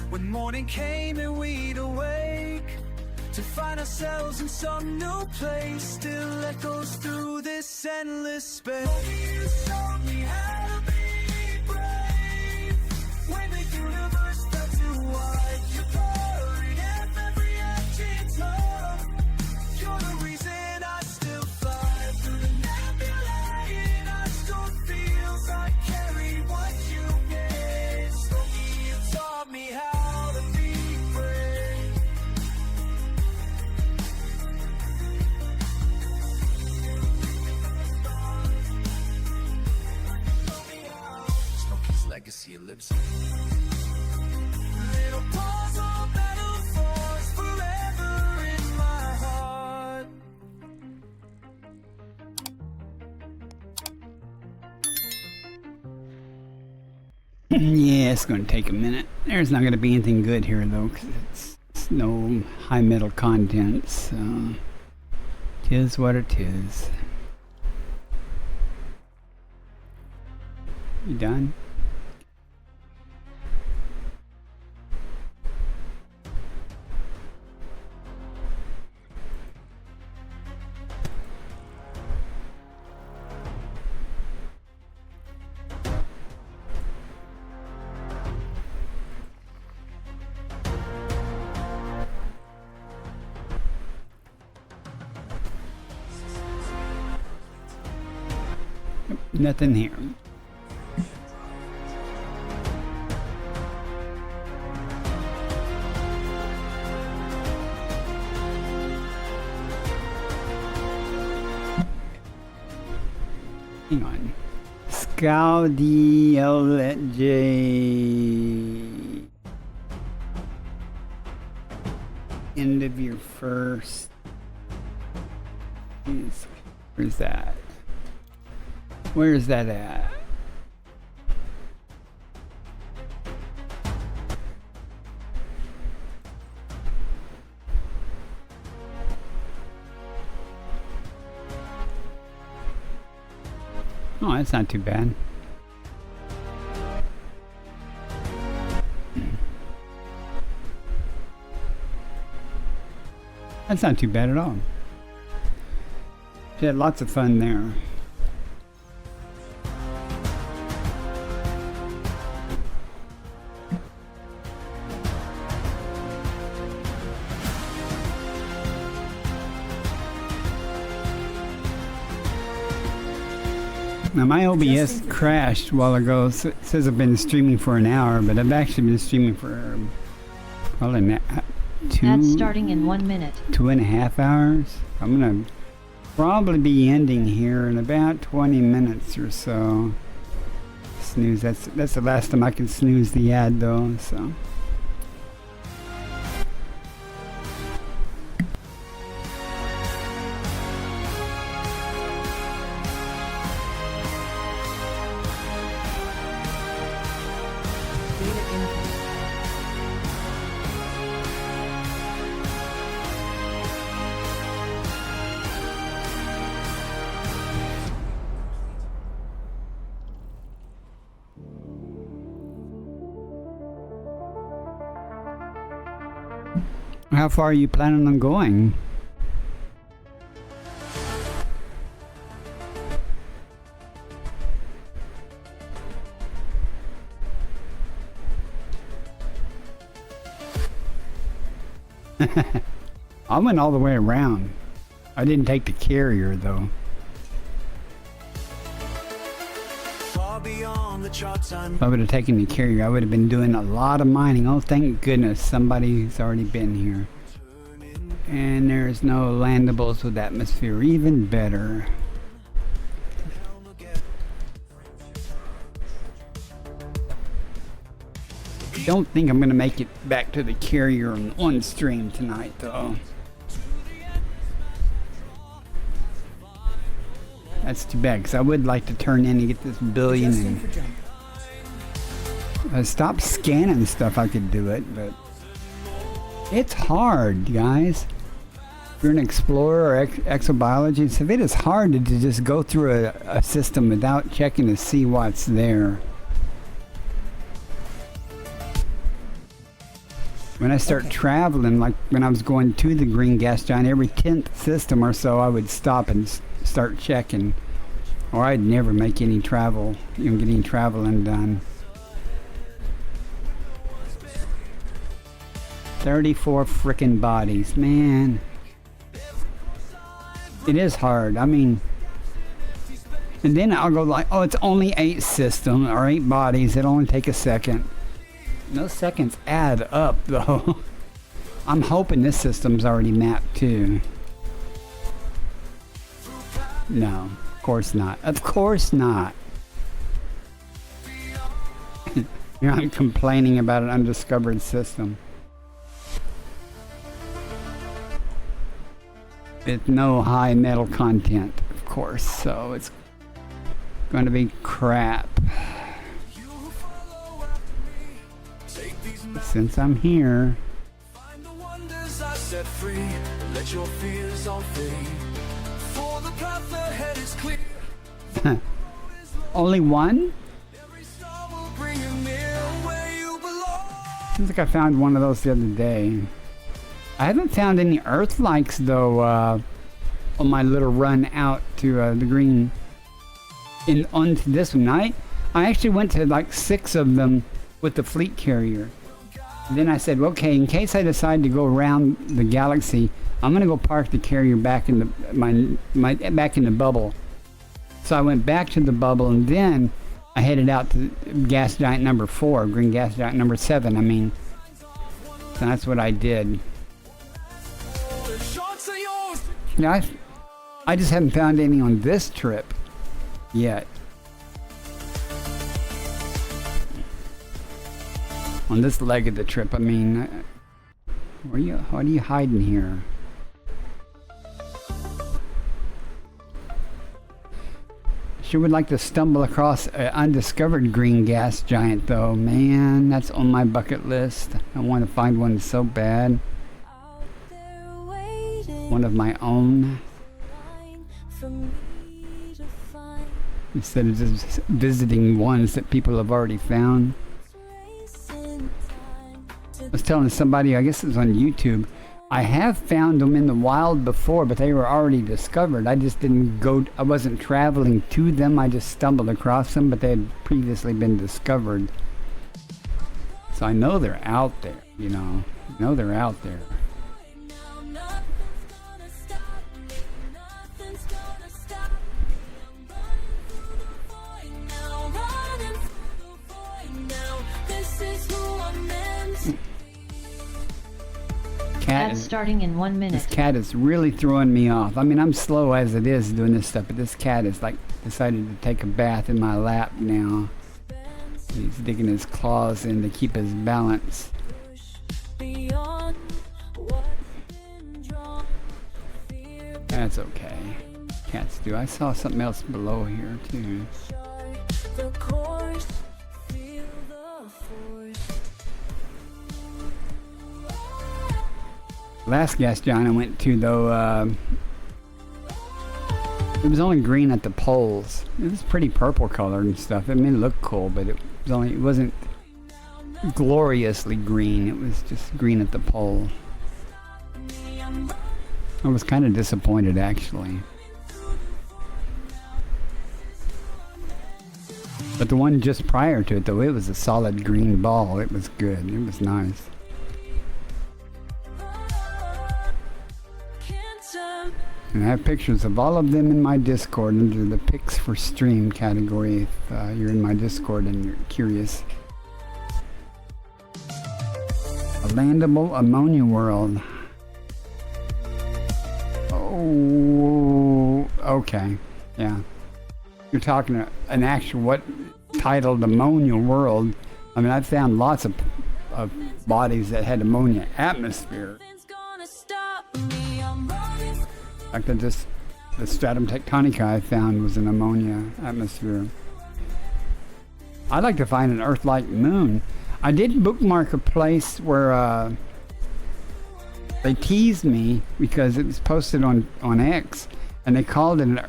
when morning came and we'd awake to find ourselves in some new place, still echoes through this endless space. You showed me how to be brave. When the universe felt too wide, you poured every engine's love. You're the reason I still fly through the nebulae and asteroid fields. I carry what you gave. Smokey, you taught me how to be brave. lips. Little puzzle metaphors forever in my heart. Yeah, it's going to take a minute. There's not going to be anything good here though, because it's no high metal content, so tis what it is. You done? Nothing here. Hang on. Scaldi LJ. End of your first. Where's that? Where's that at? Oh, that's not too bad. That's not too bad at all. She had lots of fun there. Now my OBS crashed a while ago. So it says I've been streaming for an hour, but I've actually been streaming for probably Ads starting in 1 minute. 2.5 hours. I'm gonna probably be ending here in about 20 minutes or so. Snooze. That's the last time I can snooze the ad though. So. How far are you planning on going? I went all the way around. I didn't take the carrier though. If I would have taken the carrier, I would have been doing a lot of mining. Oh, thank goodness somebody's already been here. And there's no landables with atmosphere. Even better. I don't think I'm going to make it back to the carrier on stream tonight, though. That's too bad, because I would like to turn in and get this billion and stop scanning stuff. I could do it, but it's hard, guys. If you're an explorer or exobiologist, if it is hard to just go through a system without checking to see what's there. When I start traveling, like when I was going to the green gas giant, every 10th system or so I would stop and start checking, or I'd never make any travel, get any traveling done. 34 frickin' bodies, man. It is hard. I mean, and then I'll go like, oh, it's only 8 systems or 8 bodies. It'll only take a second. Those seconds add up, though. I'm hoping this system's already mapped too. No, of course not. Of course not. You're not complaining about an undiscovered system. It's no high metal content, of course, so it's going to be crap. Since I'm here, Find the wonders I set free. Let your fears all fade. For the path ahead is clear. only one? Every star will bring you near where you belong. Seems like I found one of those the other day. I haven't found any Earth-likes though on my little run out to the green. Onto this one. I actually went to like 6 of them with the fleet carrier. And then I said, okay, in case I decide to go around the galaxy, I'm gonna go park the carrier back in the back in the bubble. So I went back to the bubble, and then I headed out to gas giant number 4, green gas giant number 7. I mean, so that's what I did. Yeah, I just haven't found any on this trip yet. On this leg of the trip, I mean, what are you hiding here? Sure would like to stumble across an undiscovered green gas giant though. Man, that's on my bucket list. I want to find one so bad. One of my own. Instead of just visiting ones that people have already found. I was telling somebody, I guess it was on YouTube, I have found them in the wild before, but they were already discovered. I just didn't go, I wasn't traveling to them, I just stumbled across them, but they had previously been discovered. So I know they're out there, you know. I know they're out there. Ad starting in 1 minute. This cat is really throwing me off. I mean, I'm slow as it is doing this stuff, but this cat is like decided to take a bath in my lap now. He's digging his claws in to keep his balance. That's okay. Cats do. I saw something else below here too. Last gas giant I went to though, it was only green at the poles. It was pretty purple colored and stuff. I mean, it looked cool, but it wasn't gloriously green. It was just green at the pole. I was kind of disappointed actually. But the one just prior to it though, it was a solid green ball. It was good. It was nice. And I have pictures of all of them in my Discord under the Pics for Stream category if you're in my Discord and you're curious. A landable ammonia world. Oh, okay. Yeah. You're talking an actual, what, titled ammonia world. I mean, I've found lots of bodies that had ammonia atmosphere. In fact, the stratum tectonica I found was an ammonia atmosphere. I'd like to find an Earth-like moon. I did bookmark a place where they teased me because it was posted on X, and they called it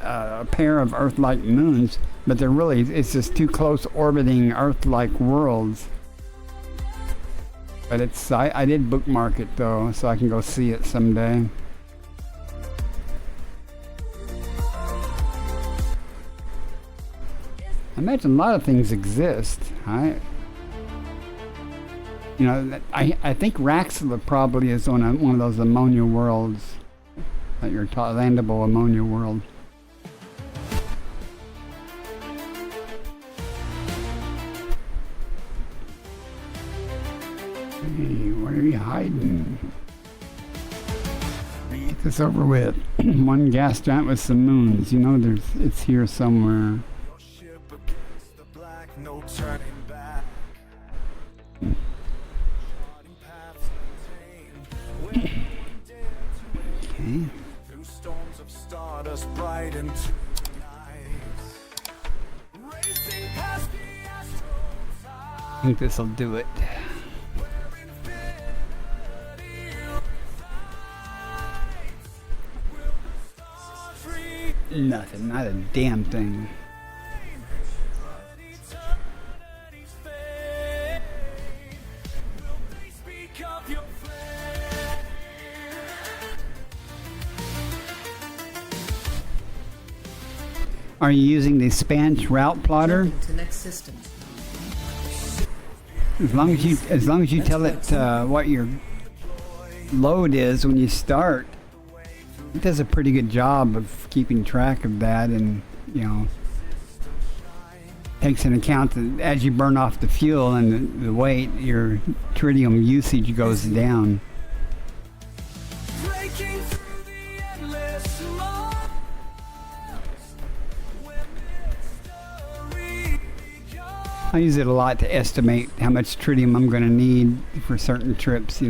a pair of Earth-like moons, but they're really, it's just two close orbiting Earth-like worlds. But it's, I did bookmark it though, so I can go see it someday. I imagine a lot of things exist. I think Raxila probably is on one of those ammonia worlds, like your landable ammonia world. Hey, what are you hiding? Get this over with. One gas giant with some moons. You know, it's here somewhere. No turning back. Okay. Two storms of stardust bright into the night. Racing past the astral I think this will do it. Nothing, not a damn thing. Are you using the Spanish route plotter? Jumping to next system. As long as you tell it what your load is when you start, it does a pretty good job of keeping track of that, and takes into account that as you burn off the fuel and the weight, your tritium usage goes down. breaking through the endless light. When mystery becomes I use it a lot to estimate how much tritium I'm going to need for certain trips,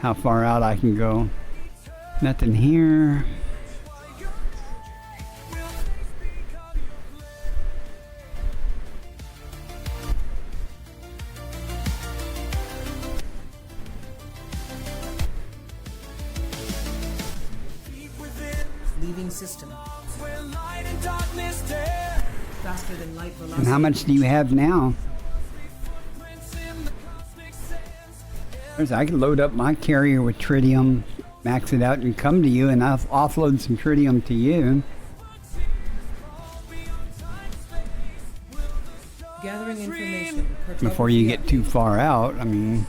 how far out I can go. Nothing here. Leaving system. where light and darkness dare. Faster than light velocity. And how much do you have now? I can load up my carrier with tritium, max it out, and come to you, and I'll offload some tritium to you. Gathering information. Before you get too far out. I mean,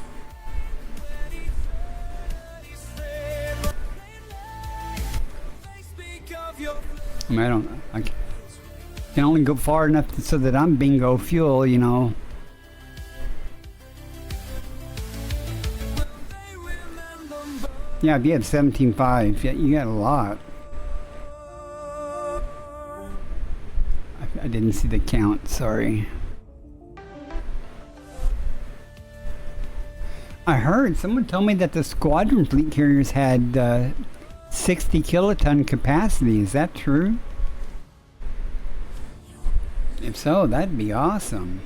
I don't know. I can only go far enough so that I'm bingo fuel, Yeah, if you have 17.5, yeah, you got a lot. I didn't see the count, sorry. I heard, someone told me that the squadron fleet carriers had 60 kiloton capacity. Is that true? If so, that'd be awesome.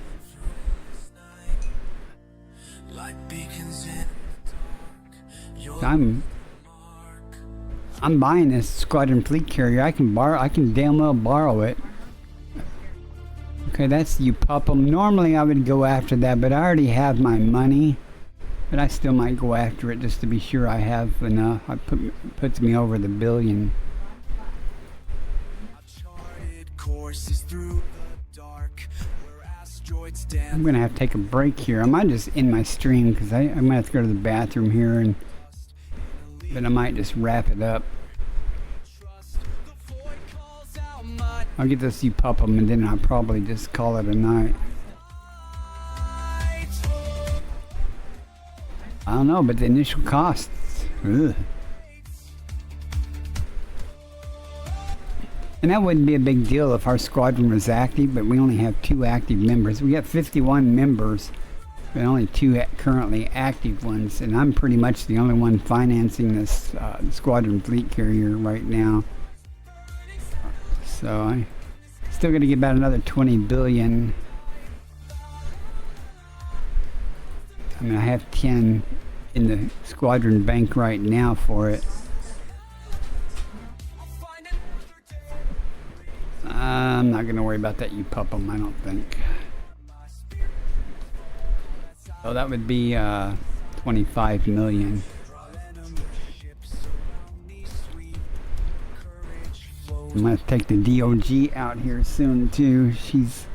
Like beacons in I'm buying this squadron fleet carrier. I can damn well borrow it. Okay, that's you pup 'em. Normally I would go after that, but I already have my money. But I still might go after it just to be sure I have enough. Puts me over the billion. charted courses through the dark, where asteroids dance. I'm gonna have to take a break here. I might just end my stream because I'm gonna have to go to the bathroom here, but I might just wrap it up. The void calls out my I'll get this you pup 'em, and then I'll probably just call it a night. I don't know, but the initial costs. Ugh. And that wouldn't be a big deal if our squadron was active, but we only have 2 active members. We got 51 members, but only 2 currently active ones, and I'm pretty much the only one financing this squadron fleet carrier right now. So I still got to get about another 20 billion. I mean, I have 10 in the squadron bank right now for it. I'm not going to worry about that, you pup 'em, I don't think. So that would be 25 million. I'm going to take the DOG out here soon too. She's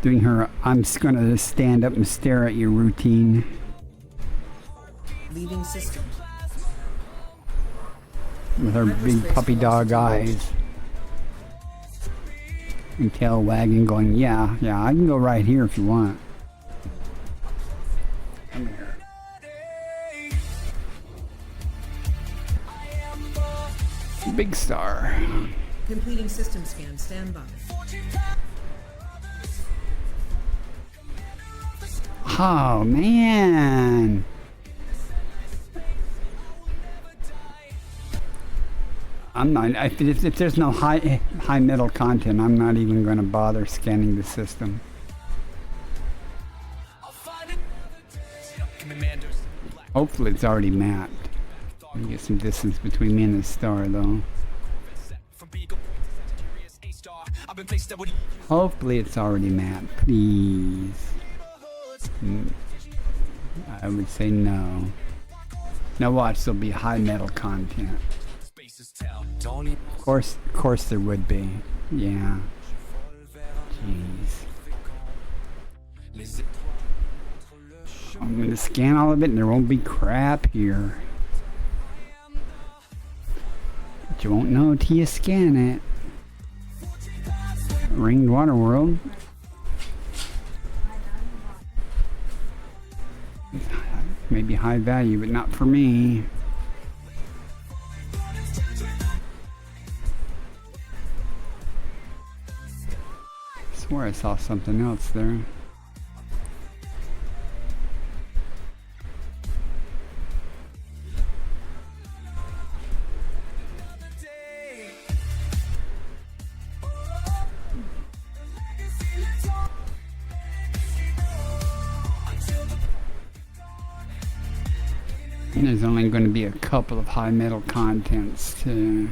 doing her I'm just going to stand up and stare at you routine. Leaving system. With her big puppy dog eyes. And tail wagging, going, yeah, I can go right here if you want. Come here. Big star. Completing system scan. Stand by. Oh man. I'm not. If there's no high metal content, I'm not even going to bother scanning the system. Hopefully it's already mapped. Let me get some distance between me and the star, though. Hopefully it's already mapped, please. I would say no. Now watch, there'll be high metal content. Of course there would be. Yeah. Jeez. I'm gonna scan all of it and there won't be crap here. But you won't know till you scan it. Ringed Water World. Maybe high value, but not for me. I swear I saw something else there. And there's only going to be a couple of high metal contents too.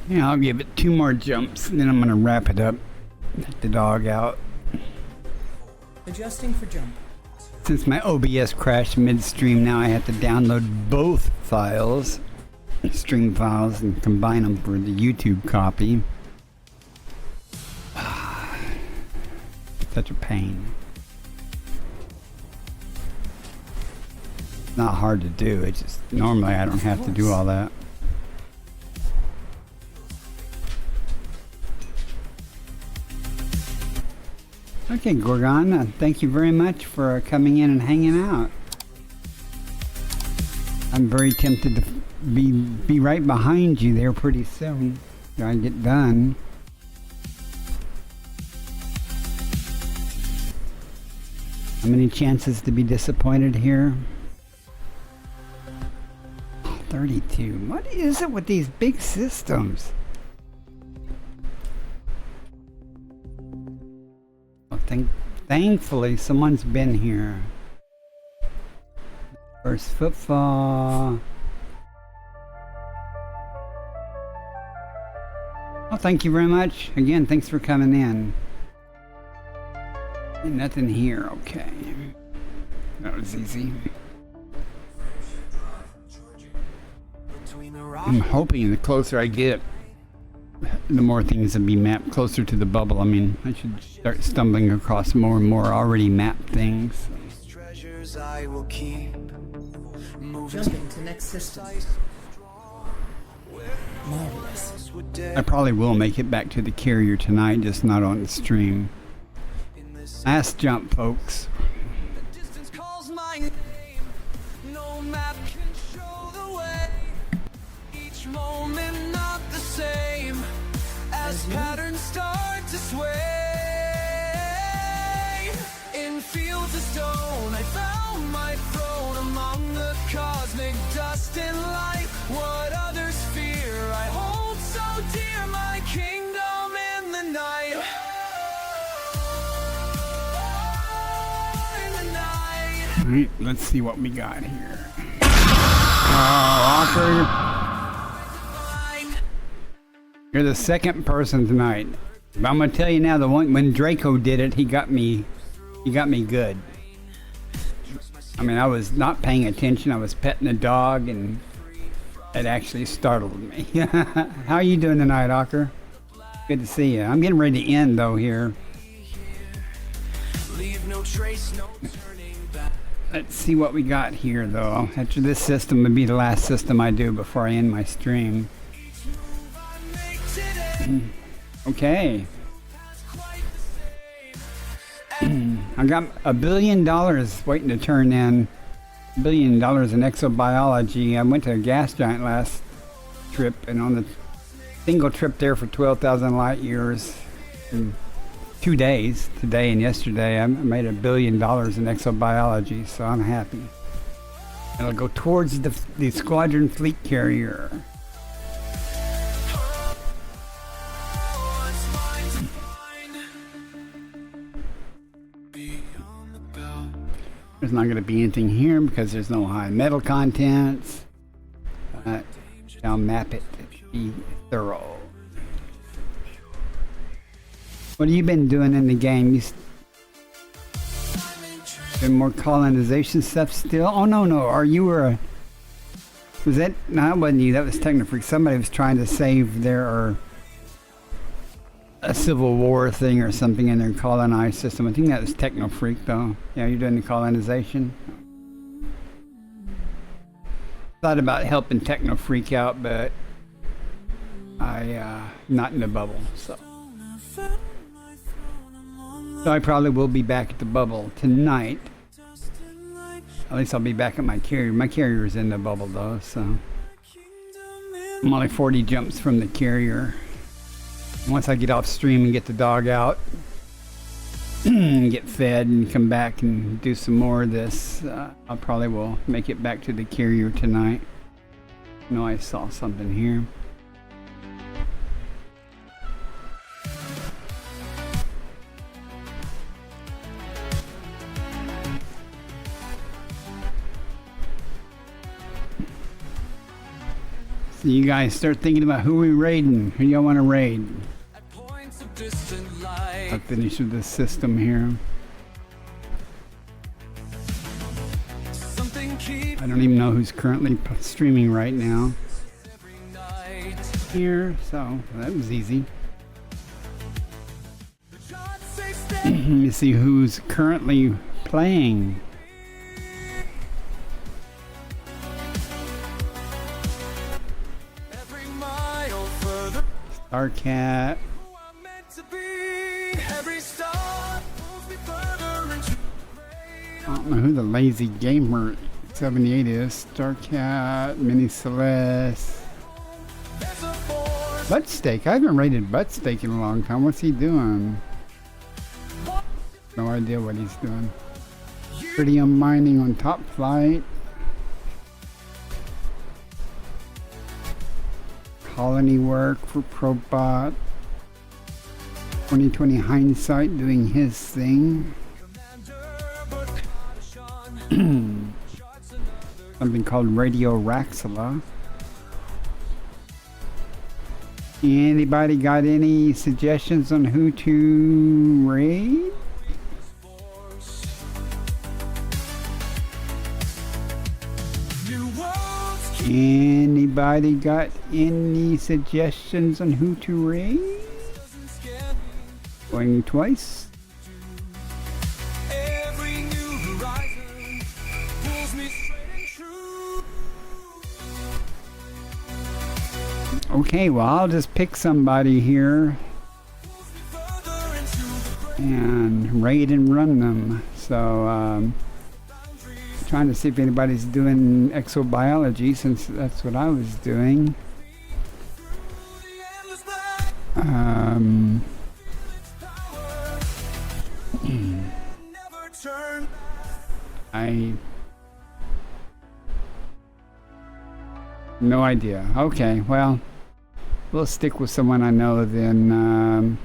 Yeah, I'll give it 2 more jumps, and then I'm gonna wrap it up. Let the dog out. Adjusting for jump. Since my OBS crashed midstream, now I have to download both files, stream files, and combine them for the YouTube copy. Such a pain. It's not hard to do. It's just normally I don't have to do all that. Okay, Gorgon, thank you very much for coming in and hanging out. I'm very tempted to be right behind you there pretty soon. Gotta get done. How many chances to be disappointed here? 32. What is it with these big systems? Well, thankfully, someone's been here. First footfall. Well, thank you very much. Again, thanks for coming in. Nothing here. Okay. That was easy. I'm hoping the closer I get, the more things will be mapped closer to the bubble. I mean, I should start stumbling across more and more already mapped things. Treasures I will keep. Jumping to next system. Marvelous. I probably will make it back to the carrier tonight, just not on the stream. Last jump, folks. The distance calls my name. No map can show the way. Each moment not the same. As patterns start to sway. In fields of stone, I found my throne among the cosmic dust and light. What others fear, I hold so dear. My kingdom in the night. Alright, let's see what we got here. Oh, awkward. You're the second person tonight. But I'm gonna tell you now, the one when Draco did it, he got me good. I mean, I was not paying attention. I was petting the dog, and it actually startled me. How are you doing tonight, Ocker? Good to see you. I'm getting ready to end though here. Leave no trace, no turning back. Let's see what we got here though. After this system would be the last system I do before I end my stream. Okay. I got $1 billion waiting to turn in. $1 billion in exobiology. I went to a gas giant last trip, and on the single trip there for 12,000 light years in 2 days, today and yesterday, I made $1 billion in exobiology, so I'm happy. It'll go towards the squadron fleet carrier. There's not going to be anything here because there's no high metal contents. I'll map it to be thorough. What have you been doing in the game? You been more colonization stuff still? Oh no, or you were was that? No, that wasn't you. That was Technofreak. Somebody was trying to save their a civil war thing or something in their colonized system. I think that was Technofreak though. Yeah, you're doing the colonization. Thought about helping Technofreak out, but not in the bubble. So I probably will be back at the bubble tonight. At least I'll be back at my carrier. My carrier is in the bubble though, so I'm only 40 jumps from the carrier. Once I get off stream and get the dog out and get fed and come back and do some more of this, I probably will make it back to the carrier tonight. No, I saw something here. So you guys start thinking about who we raiding. Who y'all want to raid? I'll finish with this system here. I don't even know who's currently streaming right now. Here, so that was easy. Let me see who's currently playing. Starcat. I don't know who the Lazy Gamer 78 is. Starcat, Mini Celeste. Buttsteak. I haven't rated Buttsteak in a long time. What's he doing? No idea what he's doing. Tritium mining on top flight. Colony work for Probot. 2020 hindsight doing his thing. Something called Radio Raxala. Anybody got any suggestions on who to raid? Anybody got any suggestions on who to raid? Going twice. Okay, well, I'll just pick somebody here and raid and run them. So, trying to see if anybody's doing exobiology, since that's what I was doing. No idea. Okay, well, we'll stick with someone I know then.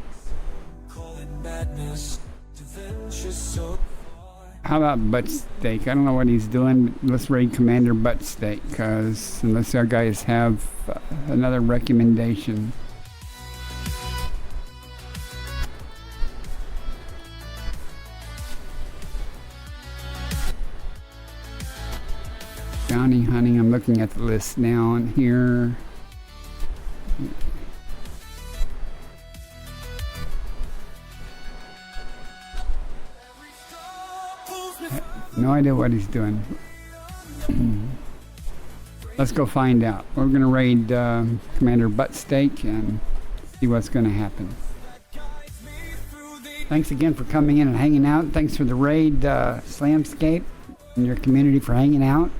How about Buttsteak? I don't know what he's doing. Let's raid Commander Buttsteak, because unless our guys have another recommendation. Bounty hunting. I'm looking at the list now on here. No idea what he's doing. Let's go find out. We're going to raid Commander Buttsteak and see what's going to happen. Thanks again for coming in and hanging out. Thanks for the raid, Slamscape, and your community for hanging out.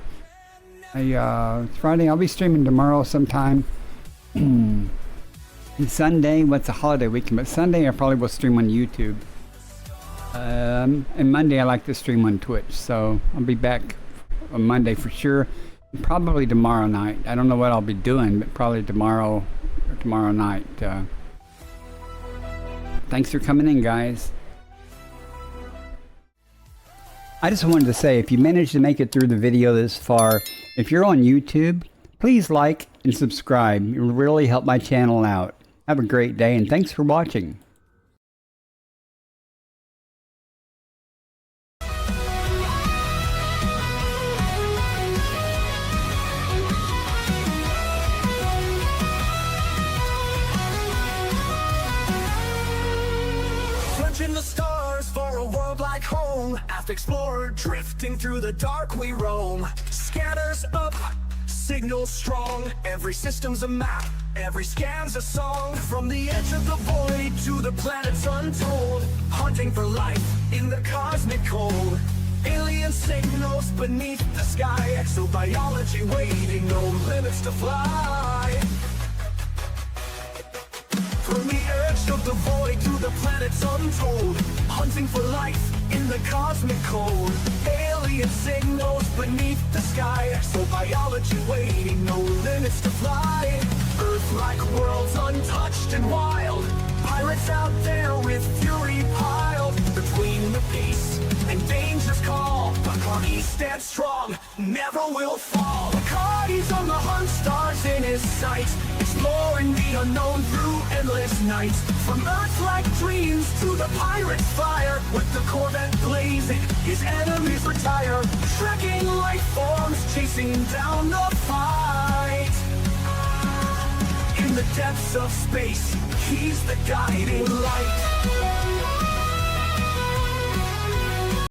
It's Friday. I'll be streaming tomorrow sometime. And Sunday, what's a holiday weekend? But Sunday I probably will stream on YouTube. And Monday I like to stream on Twitch, so I'll be back on Monday for sure. Probably tomorrow night. I don't know what I'll be doing, but probably tomorrow or tomorrow night. Thanks for coming in, guys. I just wanted to say, if you managed to make it through the video this far, if you're on YouTube, please like and subscribe. It will really help my channel out. Have a great day, and thanks for watching. Searching the stars for a world like home. After explorer, drifting through the dark we roam. Scanners up, signals strong. Every system's a map, every scan's a song. From the edge of the void to the planets untold. Hunting for life in the cosmic cold. Alien signals beneath the sky. Exobiology waiting, no limits to fly. From the edge of the void to the planets untold. Hunting for life in the cosmic cold. Alien signals beneath the sky. Exobiology waiting, no limits to fly. Earth-like worlds untouched and wild. Pirates out there with fury piled. Between the peace and danger's call, Bacardi stands strong, never will fall. Bacardi's on the hunt, stars in his sights. Exploring the unknown through endless nights. From Earth-like dreams to the pirate's fire. With the Corvette blazing, his enemies retire. Trekking life forms, chasing down the fight. In the depths of space, he's the guiding light.